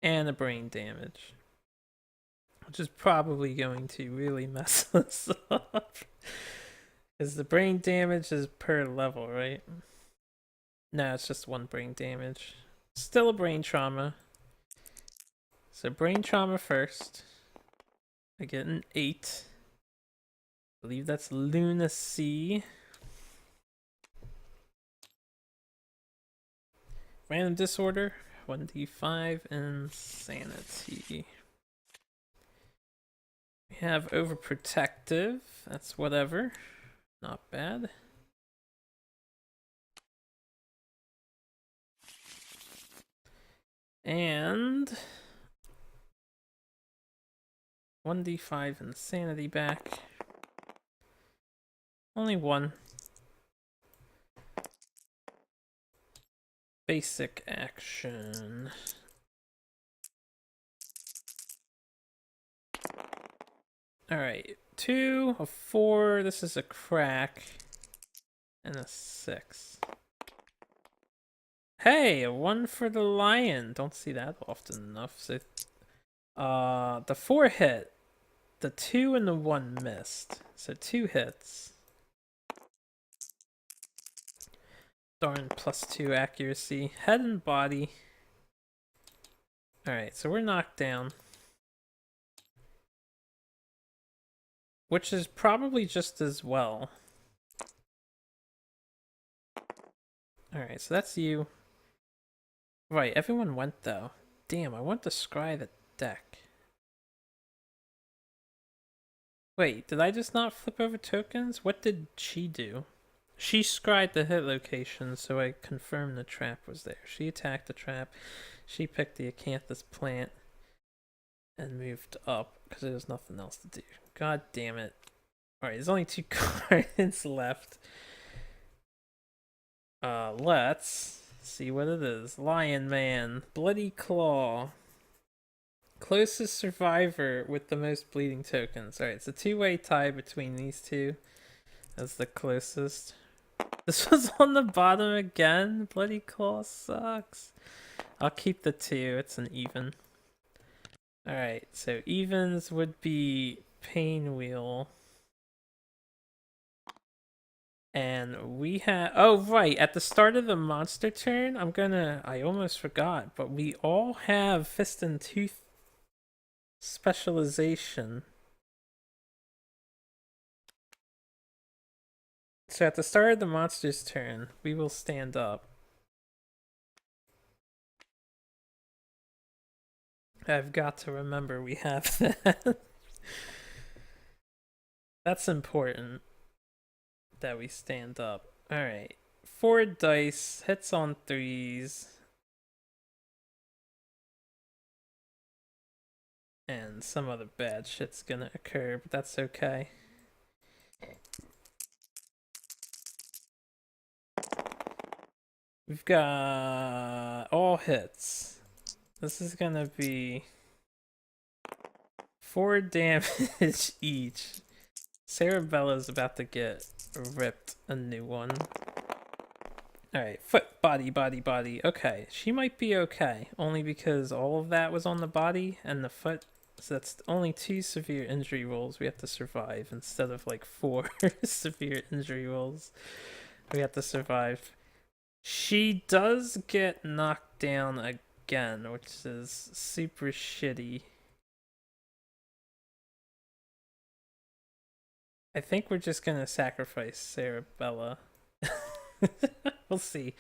And a brain damage. Which is probably going to really mess us up. Because the brain damage is per level, right? No, it's just 1 brain damage. Still a brain trauma. So brain trauma first. I get an 8. I believe that's lunacy. Random disorder. 1d5 insanity. We have overprotective. That's whatever. Not bad. And 1d5 insanity back. Only 1. Basic action. Alright, 2 of 4. This is a crack. and a 6. Hey, a 1 for the lion. Don't see that often enough. So, the 4 hit. The 2 and the 1 missed. So 2 hits. Darn, +2 accuracy. Head and body. Alright, so we're knocked down. Which is probably just as well. Alright, so that's you. Right, everyone went though. Damn, I want to scry the deck. Wait, did I just not flip over tokens? What did she do? She scried the hit location, so I confirmed the trap was there. She attacked the trap. She picked the acanthus plant and moved up because there was nothing else to do. God damn it. Alright, there's only 2 cards left. Let's see what it is. Lion Man, Bloody Claw. Closest survivor with the most bleeding tokens. Alright, it's a 2-way tie between these two. That's the closest. This was on the bottom again. Bloody Claw sucks. I'll keep the 2. It's an even. Alright, so evens would be Pain Wheel. And we have... Oh, right. At the start of the monster turn, I almost forgot, but we all have Fist and Tooth specialization. So at the start of the monster's turn, we will stand up. I've got to remember we have that. That's important that we stand up. Alright. 4 dice, hits on 3s. And some other bad shit's gonna occur, but that's okay. We've got all hits. This is gonna be 4 damage each. Cerebella's about to get ripped a new one. Alright, foot, body, body, body. Okay, she might be okay. Only because all of that was on the body and the foot. So that's only 2 severe injury rolls we have to survive instead of like 4 severe injury rolls we have to survive. She does get knocked down again, which is super shitty. I think we're just gonna sacrifice Cerebella. We'll see.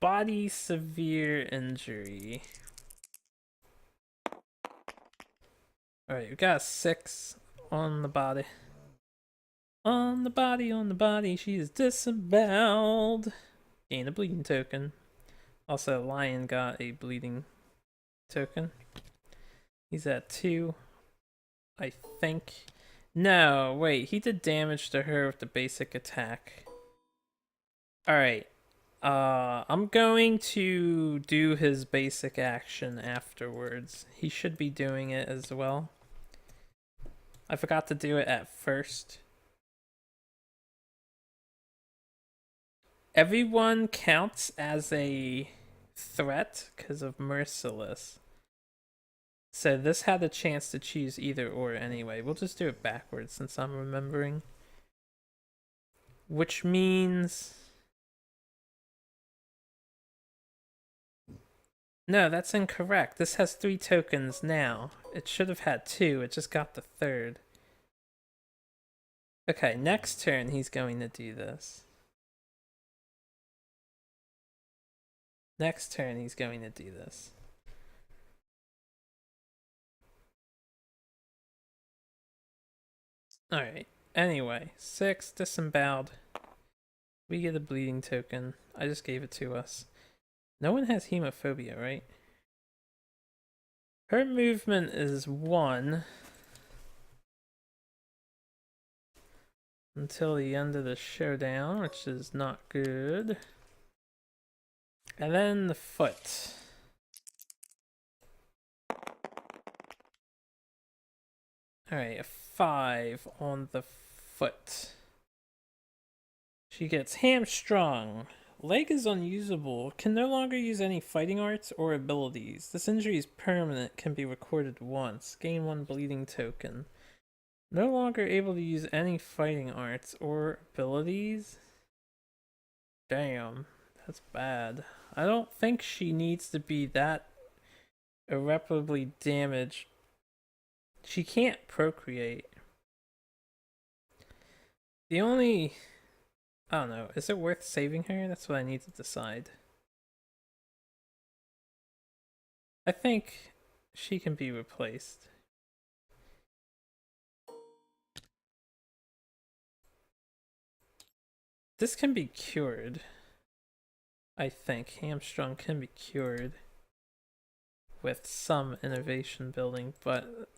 Body severe injury. Alright, we got a 6 on the body. On the body, she is disemboweled. Gain a bleeding token. Also, Lion got a bleeding token. He's at 2, I think. No, wait, he did damage to her with the basic attack. Alright. I'm going to do his basic action afterwards. He should be doing it as well. I forgot to do it at first. Everyone counts as a threat because of Merciless. So this had a chance to choose either or anyway. We'll just do it backwards since I'm remembering. Which means... No, that's incorrect. This has 3 tokens now. It should have had 2. It just got the 3rd. Okay, next turn he's going to do this. Next turn he's going to do this. Alright, anyway, 6 disemboweled. We get a bleeding token. I just gave it to us. No one has hemophobia, right? Her movement is 1 until the end of the showdown, which is not good. And then the foot. Alright, a 5 on the foot. She gets hamstrung. Leg is unusable. Can no longer use any fighting arts or abilities. This injury is permanent. Can be recorded once. Gain 1 bleeding token. No longer able to use any fighting arts or abilities? Damn, that's bad. I don't think she needs to be that irreparably damaged. She can't procreate. The only... I don't know. Is it worth saving her? That's what I need to decide. I think she can be replaced. This can be cured. I think hamstrung can be cured with some innovation building, but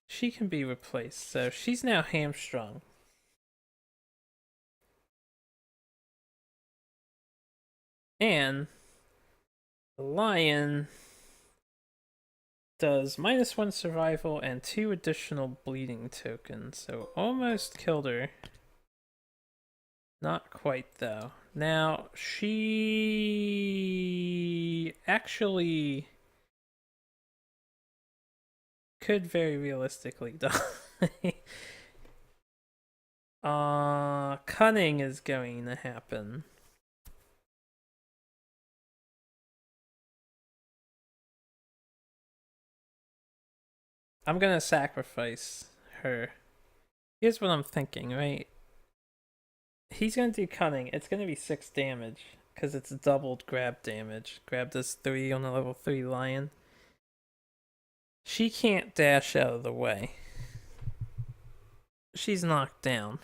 she can be replaced. So she's now hamstrung. And the lion does -1 survival and 2 additional bleeding tokens. So almost killed her. Not quite though. Now she actually could very realistically die. Cunning is going to happen. I'm gonna sacrifice her. Here's what I'm thinking, right? He's gonna do cunning. It's gonna be 6 damage because it's doubled grab damage. Grab does 3 on a level 3 lion. She can't dash out of the way. She's knocked down.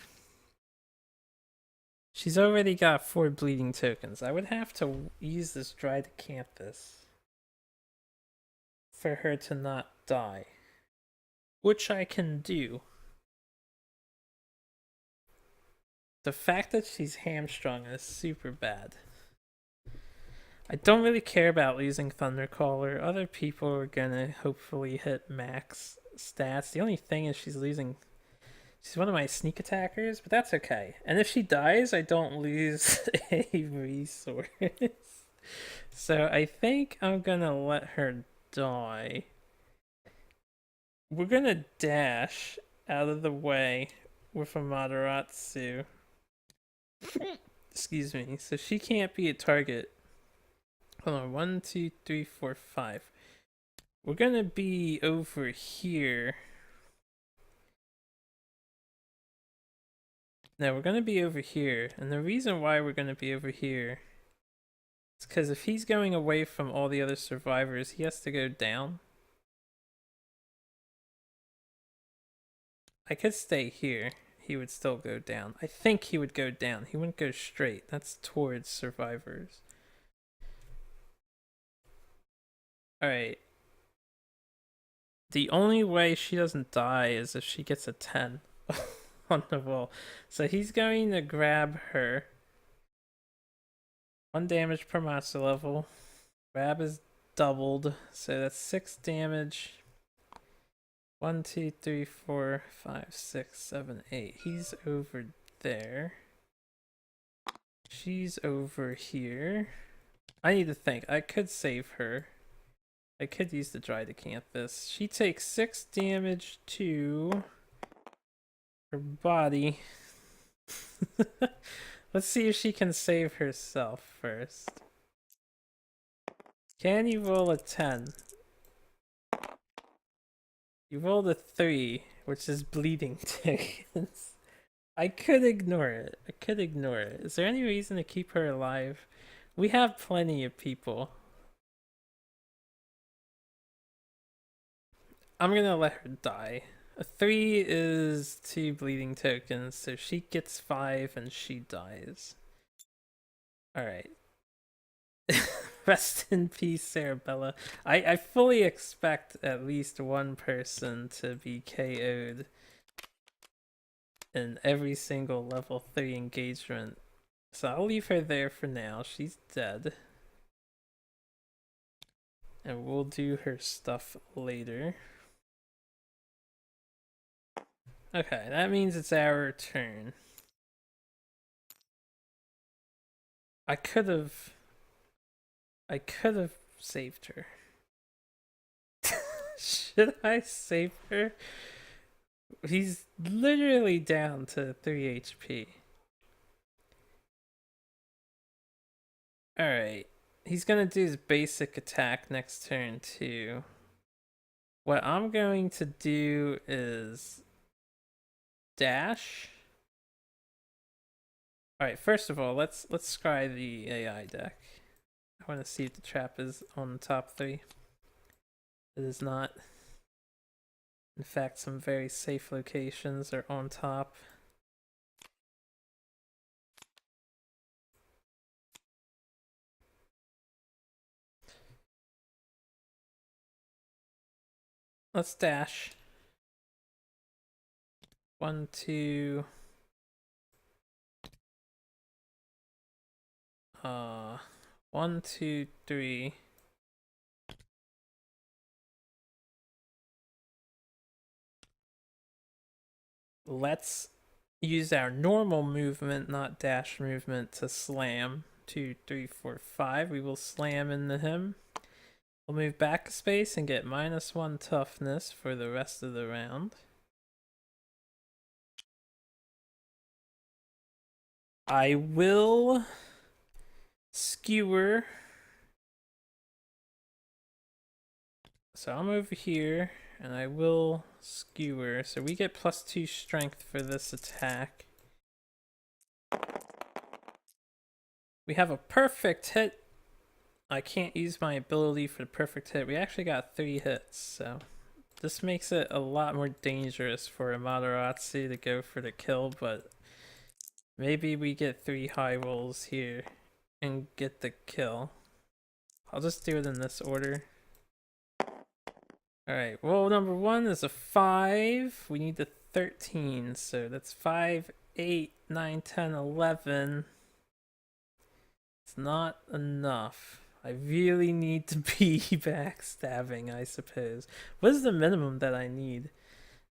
She's already got 4 bleeding tokens. I would have to use this dried acanthus for her to not die, which I can do. The fact that she's hamstrung is super bad. I don't really care about losing Thundercaller. Other people are gonna hopefully hit max stats. The only thing is she's losing... She's one of my sneak attackers, but that's okay. And if she dies, I don't lose a resource. So I think I'm gonna let her die. We're gonna dash out of the way with a Mataratsu. Excuse me. So she can't be a target. Hold on. 1, 2, 3, 4, 5. We're gonna be over here. No, we're gonna be over here. And the reason why we're gonna be over here is because if he's going away from all the other survivors, he has to go down. I could stay here. He would still go down. I think he would go down. He wouldn't go straight. That's towards survivors. Alright. The only way she doesn't die is if she gets a 10 on the wall. So he's going to grab her. 1 damage per monster level. Grab is doubled. So that's 6 damage. 1, 2, 3, 4, 5, 6, 7, 8. He's over there. She's over here. I need to think. I could save her. I could use the dried acanthus. She takes 6 damage to her body. Let's see if she can save herself first. Can you roll a 10? You rolled a 3, which is bleeding tokens. I could ignore it. I could ignore it. Is there any reason to keep her alive? We have plenty of people. I'm gonna let her die. A 3 is 2 bleeding tokens, so she gets 5 and she dies. Alright. Rest in peace, Sarabella. I fully expect at least one person to be KO'd in every single level 3 engagement. So I'll leave her there for now. She's dead. And we'll do her stuff later. Okay, that means it's our turn. I could have saved her. Should I save her? He's literally down to 3 HP. Alright. He's gonna do his basic attack next turn too. What I'm going to do is dash. Alright, first of all, let's scry the AI deck. I want to see if the trap is on the top 3. It is not. In fact, some very safe locations are on top. Let's dash. 1, 2. 1, 2, 3. Let's use our normal movement, not dash movement, to slam. 2, 3, 4, 5. We will slam into him. We'll move back a space and get -1 toughness for the rest of the round. I will skewer. So I'm over here, and I will skewer. So we get +2 strength for this attack. We have a perfect hit. I can't use my ability for the perfect hit. We actually got 3 hits, so this makes it a lot more dangerous for a Materazzi to go for the kill, but maybe we get 3 high rolls here and get the kill. I'll just do it in this order. Alright, roll number 1 is a 5. We need a 13, so that's 5, 8, 9, 10, 11. It's not enough. I really need to be backstabbing, I suppose. What is the minimum that I need?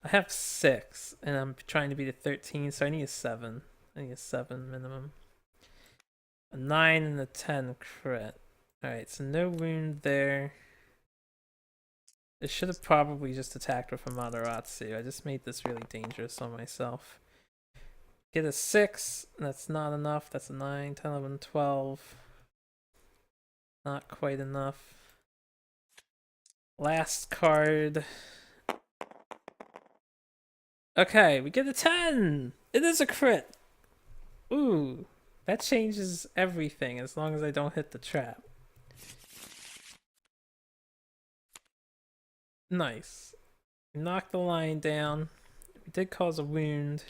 I have 6, and I'm trying to beat a 13, so I need a 7. I need a 7 minimum. A 9 and a 10 crit. Alright, so no wound there. I should have probably just attacked with a Materazzi. I just made this really dangerous on myself. Get a 6. That's not enough. That's a 9, 10, 11, 12. Not quite enough. Last card. Okay, we get a 10! It is a crit! Ooh, that changes everything as long as I don't hit the trap. Nice. We knocked the lion down. We did cause a wound.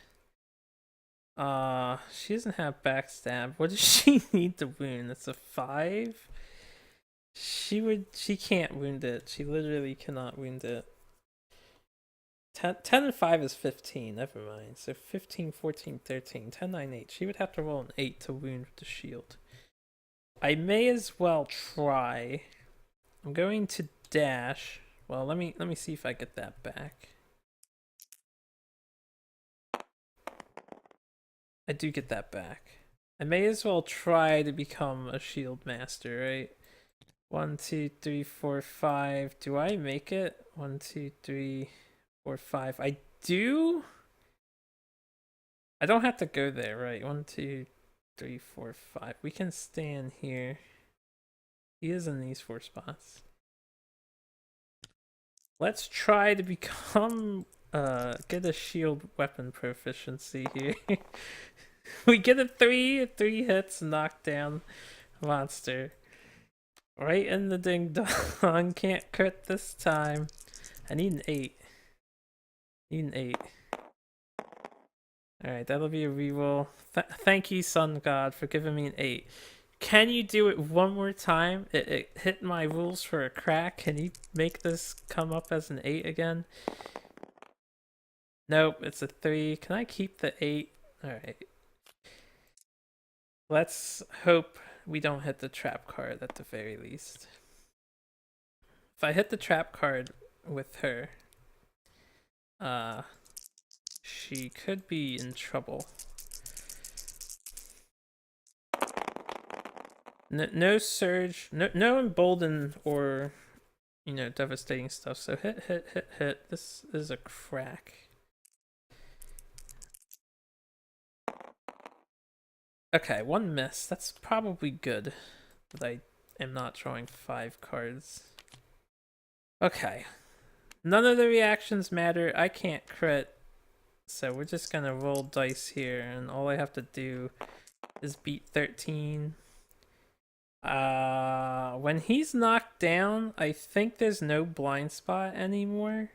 She doesn't have backstab. What does she need to wound? It's a 5? She can't wound it. She literally cannot wound it. 10 and 5 is 15, never mind. So 15, 14, 13, 10, 9, 8. She would have to roll an 8 to wound with the shield. I may as well try. I'm going to dash. Well, let me see if I get that back. I do get that back. I may as well try to become a shield master, right? 1, 2, 3, 4, 5. Do I make it? 1, 2, 3, 4, 5. I do? I don't have to go there, right? 1, 2, 3, 4, 5. We can stand here. He is in these 4 spots. Let's try to become get a shield weapon proficiency here. We get a 3 hits, knock down monster. Right in the ding dong. Can't crit this time. I need an 8. Need an 8. Alright, that'll be a reroll. Thank you, Sun God, for giving me an 8. Can you do it one more time? It hit my rules for a crack. Can you make this come up as an 8 again? Nope, it's a 3. Can I keep the 8? Alright. Let's hope we don't hit the trap card at the very least. If I hit the trap card with her, she could be in trouble. No surge, no embolden or devastating stuff. So hit, hit, hit, hit. This is a crack. Okay, one miss. That's probably good that I am not drawing 5 cards. Okay. None of the reactions matter. I can't crit. So we're just gonna roll dice here, and all I have to do is beat 13. When he's knocked down, I think there's no blind spot anymore.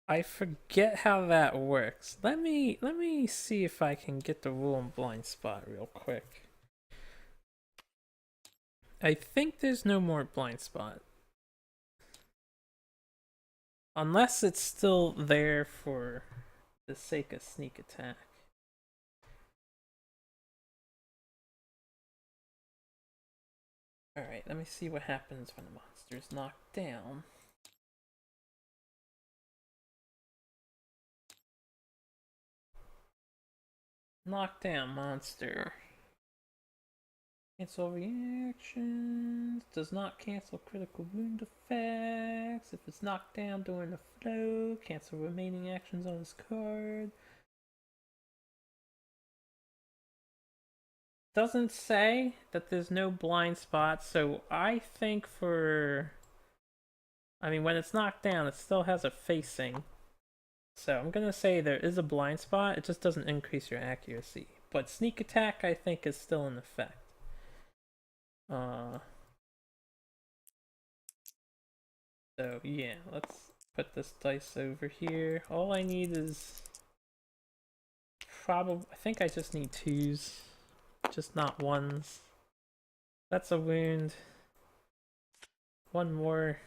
I forget how that works. Let me see if I can get the rule in blind spot real quick. I think there's no more blind spot. Unless it's still there for the sake of sneak attack. Alright, let me see what happens when a monster's knocked down. Knockdown monster. Cancel reactions. Does not cancel critical wound effects. If it's knocked down during the flow, cancel remaining actions on this card. Doesn't say that there's no blind spot, so I think when it's knocked down, it still has a facing. So I'm gonna say there is a blind spot, it just doesn't increase your accuracy. But sneak attack, I think, is still in effect. So yeah, let's put this dice over here. All I need is I think I just need 2s, just not 1s. That's a wound. One more.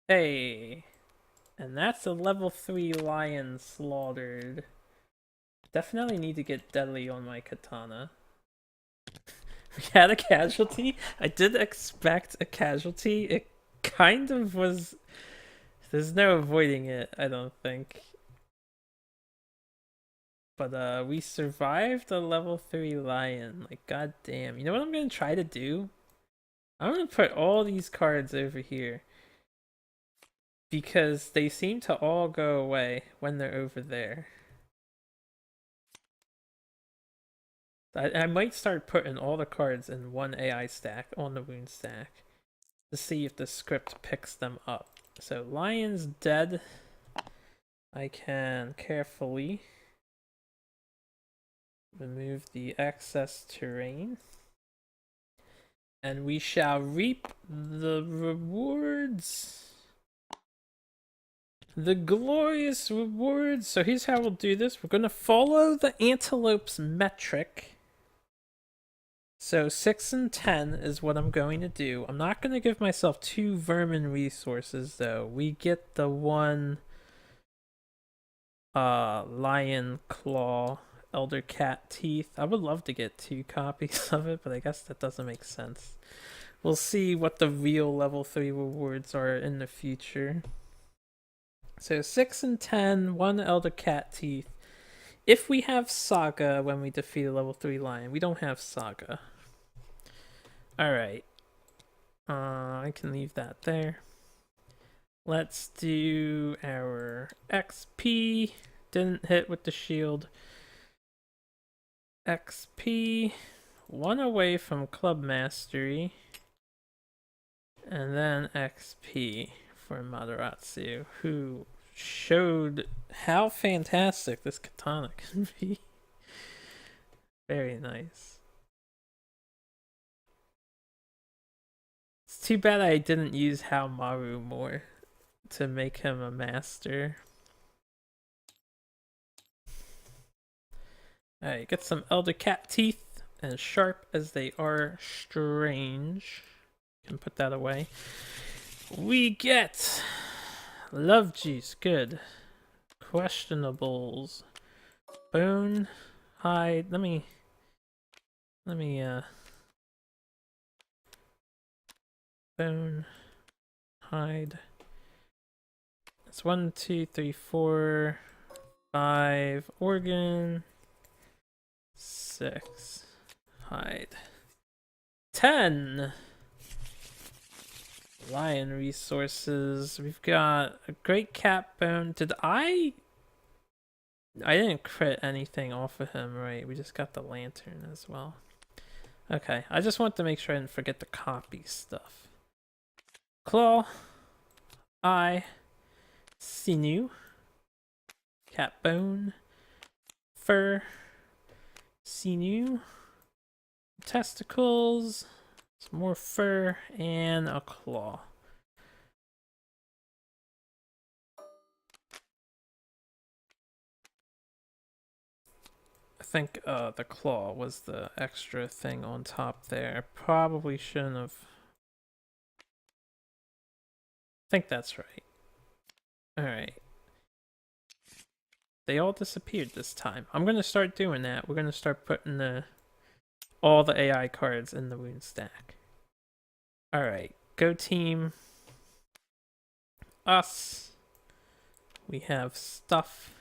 Hey! And that's a level 3 lion slaughtered. Definitely need to get deadly on my katana. We had a casualty. I did expect a casualty. It kind of was. There's no avoiding it, I don't think. But we survived a level 3 lion. Like, goddamn. You know what I'm gonna try to do? I'm gonna put all these cards over here. Because they seem to all go away when they're over there. I might start putting all the cards in one AI stack on the wound stack to see if the script picks them up. So lion's dead. I can carefully remove the excess terrain. And we shall reap the rewards. The glorious rewards. So here's how we'll do this. We're going to follow the antelope's metric. So 6 and 10 is what I'm going to do. I'm not going to give myself 2 vermin resources though. We get the 1 lion claw, elder cat teeth. I would love to get 2 copies of it, but I guess that doesn't make sense. We'll see what the real level 3 rewards are in the future. So 6 and 10, 1 elder cat teeth. If we have Saga when we defeat a level 3 lion, we don't have Saga. Alright. I can leave that there. Let's do our XP. Didn't hit with the shield. XP. 1 away from Club Mastery. And then XP for Mataratsu, who showed how fantastic this katana can be. Very nice. It's too bad I didn't use Haomaru more to make him a master. Alright, get some elder cat teeth, as sharp as they are strange. Can put that away. We get love juice, good. Questionables. Bone, hide. Let me bone, hide. It's 1, 2, 3, 4, 5. Organ. 6. Hide. 10. Lion resources. We've got a great cat bone. I didn't crit anything off of him, right? We just got the lantern as well. Okay, I just want to make sure I didn't forget the copy stuff. Claw. Eye. Sinew. Cat bone. Fur. Sinew. Testicles. Some more fur. And a claw. I think the claw was the extra thing on top there. Probably shouldn't have. I think that's right. Alright. They all disappeared this time. I'm gonna start doing that. We're gonna start putting all the AI cards in the wound stack. Alright. Go team. Us. We have stuff.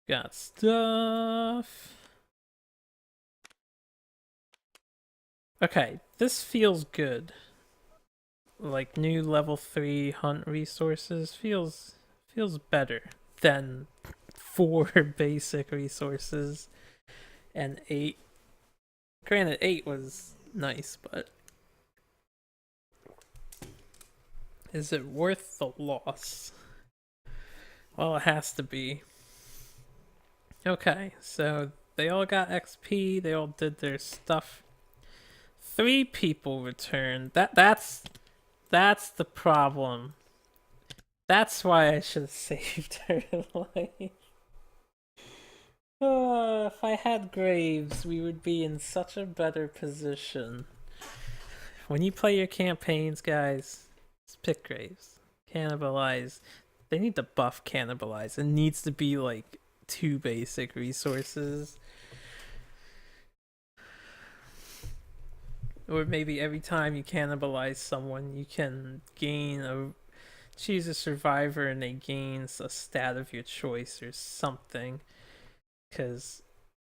Got stuff. Okay, this feels good. Like new level 3 hunt resources feels better than 4 basic resources and 8. Granted, 8 was nice, but is it worth the loss? Well, it has to be. Okay, so they all got XP, they all did their stuff. 3 people returned. That's the problem. That's why I should have saved her life. If I had Graves, we would be in such a better position. When you play your campaigns, guys, just pick Graves. Cannibalize. They need to buff Cannibalize. It needs to be like 2 basic resources. Or maybe every time you cannibalize someone, you can choose a survivor and they gain a stat of your choice or something. Cause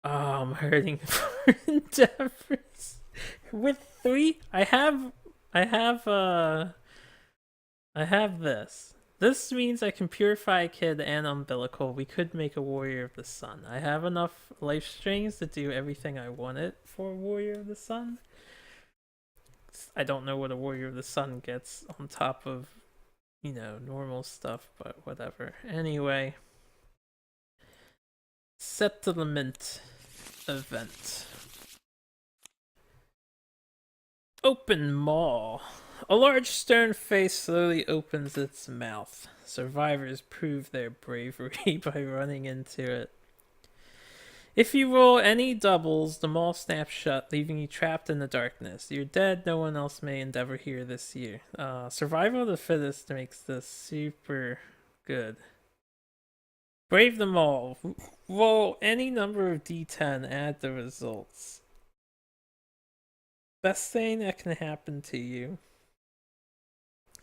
I'm hurting for endeavors. With 3, I have this. This means I can purify a kid and umbilical. We could make a Warrior of the Sun. I have enough life strings to do everything I wanted for Warrior of the Sun. I don't know what a Warrior of the Sun gets on top of, normal stuff, but whatever. Anyway, settlement event. Open maw. A large stern face slowly opens its mouth. Survivors prove their bravery by running into it. If you roll any doubles, the maw snaps shut, leaving you trapped in the darkness. You're dead, no one else may endeavor here this year. Survival of the fittest makes this super good. Brave them all. Roll any number of d10, add the results. Best thing that can happen to you.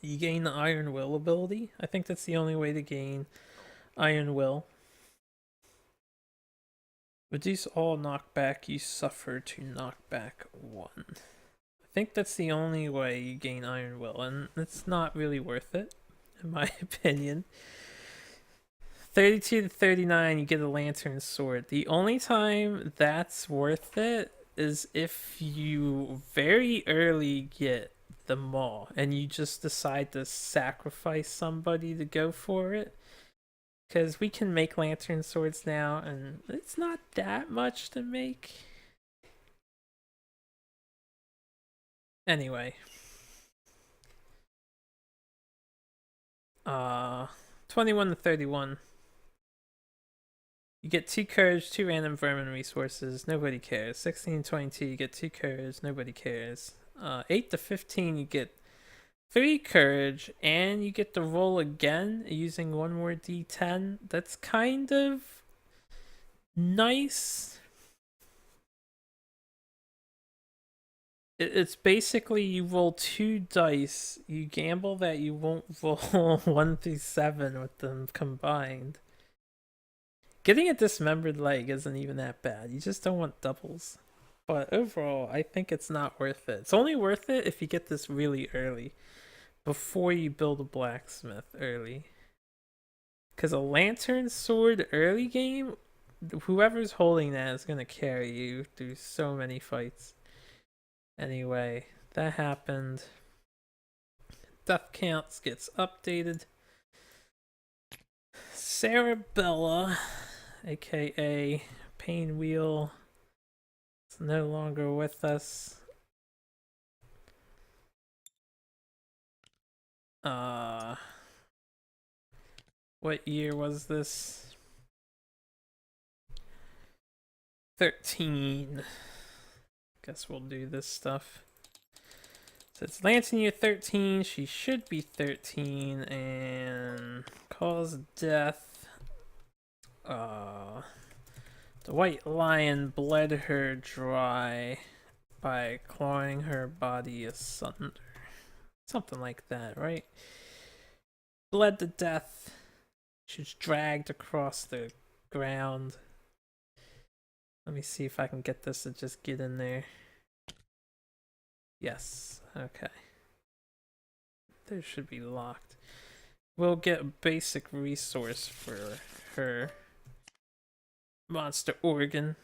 You gain the Iron Will ability. I think that's the only way to gain Iron Will. Reduce all knockback you suffer to knockback 1. I think that's the only way you gain Iron Will, and it's not really worth it, in my opinion. 32 to 39, you get a Lantern Sword. The only time that's worth it is if you very early get the maw, and you just decide to sacrifice somebody to go for it. Because we can make lantern swords now, and it's not that much to make. Anyway. 21 to 31. You get 2 courage, 2 random vermin resources, nobody cares. 16 to 22, you get 2 courage, nobody cares. 8 to 15, you get 3 courage, and you get to roll again using 1 more d10. That's kind of nice. It's basically you roll 2 dice, you gamble that you won't roll 1 through 7 with them combined. Getting a dismembered leg isn't even that bad. You just don't want doubles. But overall, I think it's not worth it. It's only worth it if you get this really early, before you build a blacksmith early. Because a lantern sword early game, whoever's holding that is going to carry you through so many fights. Anyway, that happened. Death counts gets updated. Sarabella, aka Pain Wheel, is no longer with us. What year was this? 13. Guess we'll do this stuff. So it's Lantern year 13. She should be 13 and cause death. The white lion bled her dry by clawing her body asunder. Something like that, right? Bled to death. She was dragged across the ground. Let me see if I can get this to just get in there. Yes, okay. There should be locked. We'll get a basic resource for her. Monster organ.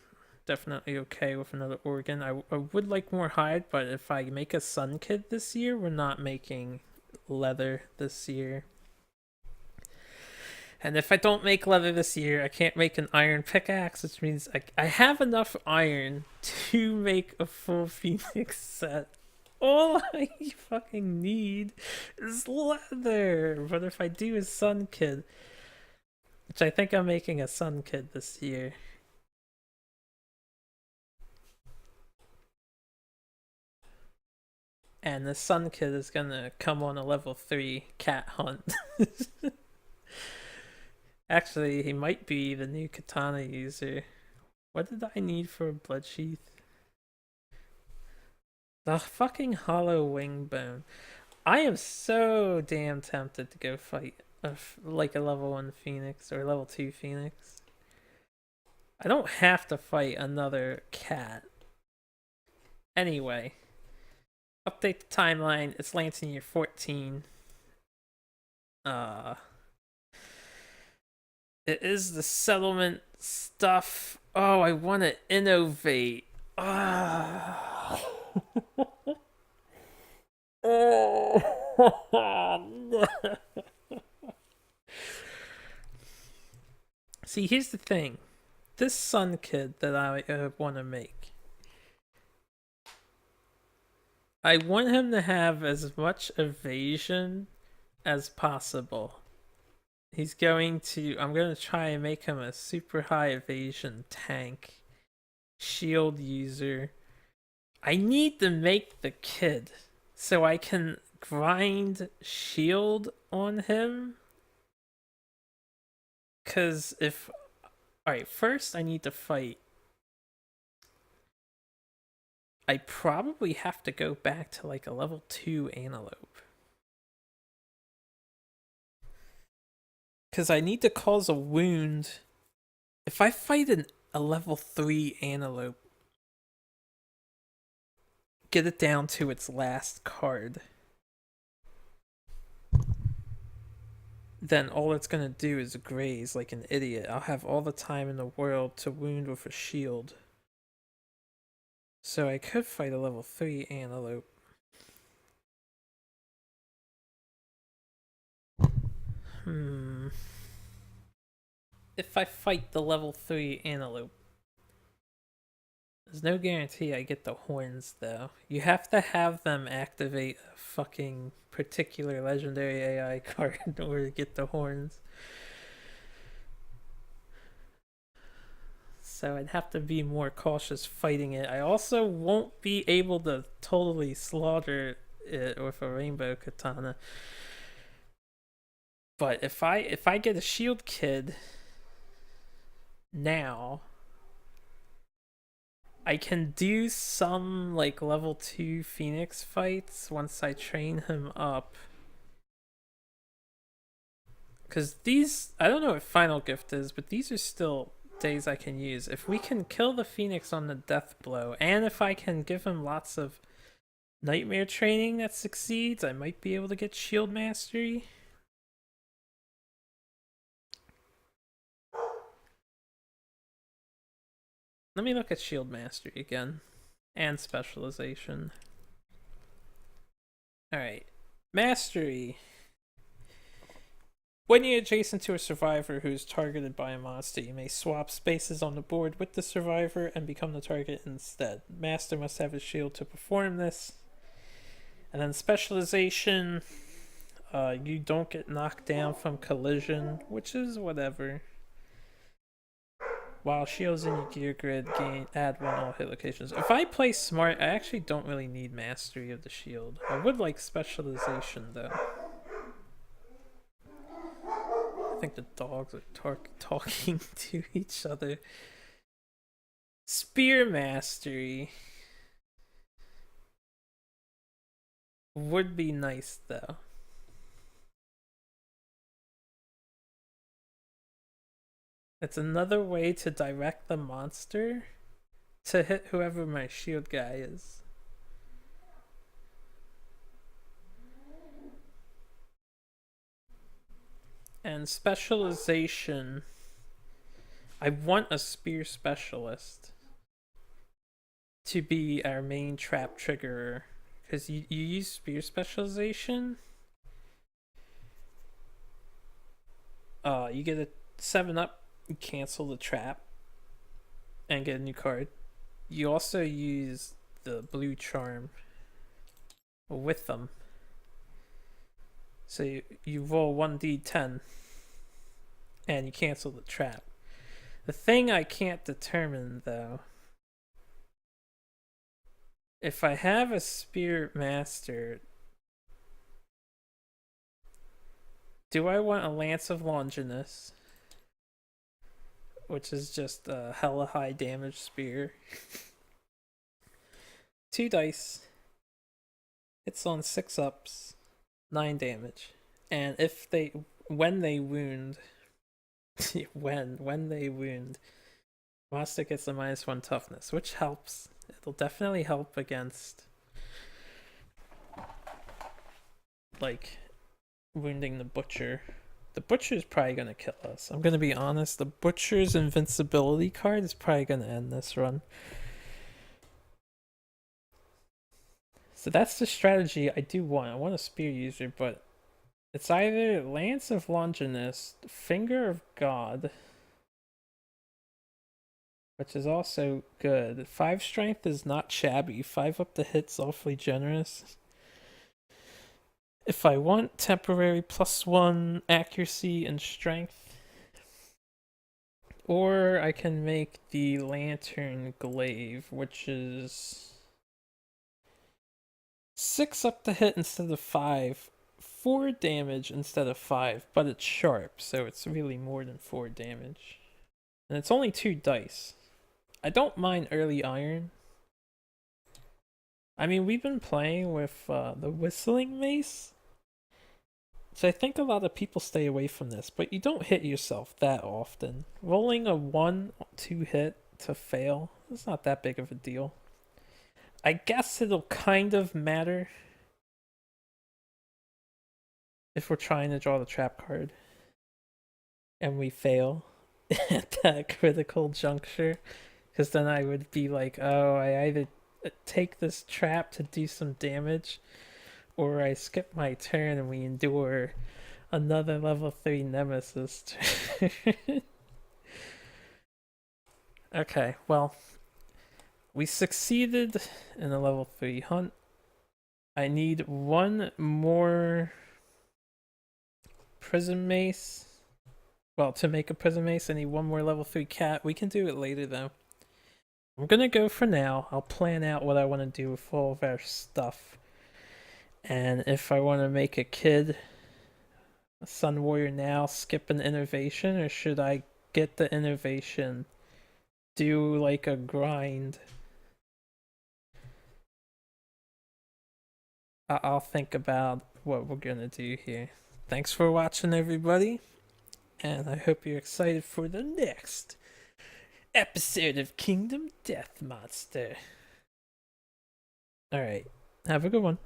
Definitely okay with another organ. I would like more hide, but if I make a sun kid this year, we're not making leather this year. And if I don't make leather this year, I can't make an iron pickaxe, which means I have enough iron to make a full phoenix set. All I fucking need is leather. But if I do a sun kid, which I think I'm making a sun kid this year. And the sun kid is gonna come on a level 3 cat hunt. Actually, he might be the new katana user. What did I need for a blood sheath? The fucking hollow wing bone. I am so damn tempted to go fight like a level 1 phoenix or level 2 phoenix. I don't have to fight another cat. Anyway, update the timeline. It's Lantern year 14. It is the settlement stuff. Oh, I want to innovate. See, here's the thing. This sun kid that I want to make, I want him to have as much evasion as possible. I'm going to try and make him a super high evasion tank, shield user. I need to make the kid so I can grind shield on him. Because alright, first I need to fight. I probably have to go back to like a level 2 antelope. Because I need to cause a wound. If I fight a level 3 antelope, get it down to its last card, then all it's gonna do is graze like an idiot. I'll have all the time in the world to wound with a shield. So I could fight a level 3 antelope. If I fight the level 3 antelope, there's no guarantee I get the horns, though. You have to have them activate a fucking particular legendary AI card in order to get the horns. So I'd have to be more cautious fighting it. I also won't be able to totally slaughter it with a rainbow katana. But if I get a shield kid now, I can do some like level 2 phoenix fights once I train him up. Because these, I don't know what Final Gift is, but these are still days I can use. If we can kill the Phoenix on the death blow, and if I can give him lots of nightmare training that succeeds, I might be able to get shield mastery. Let me look at shield mastery again. And specialization. Alright. Mastery. When you're adjacent to a survivor who is targeted by a monster, you may swap spaces on the board with the survivor and become the target instead. Master must have a shield to perform this. And then specialization, you don't get knocked down from collision, which is whatever. While shields in your gear grid add one all hit locations. If I play smart, I actually don't really need mastery of the shield. I would like specialization though. I think the dogs are talking to each other. Spear mastery would be nice though. It's another way to direct the monster to hit whoever my shield guy is. And specialization, I want a spear specialist to be our main trap triggerer. Because you use spear specialization, you get a 7-up, you cancel the trap, and get a new card. You also use the blue charm with them. So you roll 1d10, and you cancel the trap. The thing I can't determine, though, if I have a spear master, do I want a Lance of Longinus, which is just a hella high damage spear? 2 dice. It's on 6 ups, 9 damage. And when they wound, when they wound, monster gets a -1 toughness, which helps. It'll definitely help against, like, wounding the butcher. The butcher's probably gonna kill us. I'm gonna be honest. The butcher's invincibility card is probably gonna end this run. So that's the strategy I do want. I want a spear user, but it's either Lance of Longinus, Finger of God, which is also good. 5 strength is not shabby. 5 up the hit's awfully generous. If I want temporary +1 accuracy and strength, or I can make the Lantern Glaive, which is 6 up the hit instead of 5, 4 damage instead of 5, but it's sharp, so it's really more than 4 damage. And it's only 2 dice. I don't mind early iron. I mean, we've been playing with the Whistling Mace, so I think a lot of people stay away from this, but you don't hit yourself that often. Rolling a 1-2 hit to fail is not that big of a deal. I guess it'll kind of matter if we're trying to draw the trap card and we fail at that critical juncture, because then I would be like, oh, I either take this trap to do some damage, or I skip my turn and we endure another level 3 nemesis. Okay, well, we succeeded in a level 3 hunt. I need 1 more prism mace. Well, to make a prism mace, I need 1 more level 3 cat. We can do it later, though. I'm gonna go for now. I'll plan out what I want to do with all of our stuff. And if I want to make a kid a Sun Warrior now, skip an innovation, or should I get the innovation, do like a grind? I'll think about what we're gonna do here. Thanks for watching, everybody. And I hope you're excited for the next episode of Kingdom Death Monster. Alright, have a good one.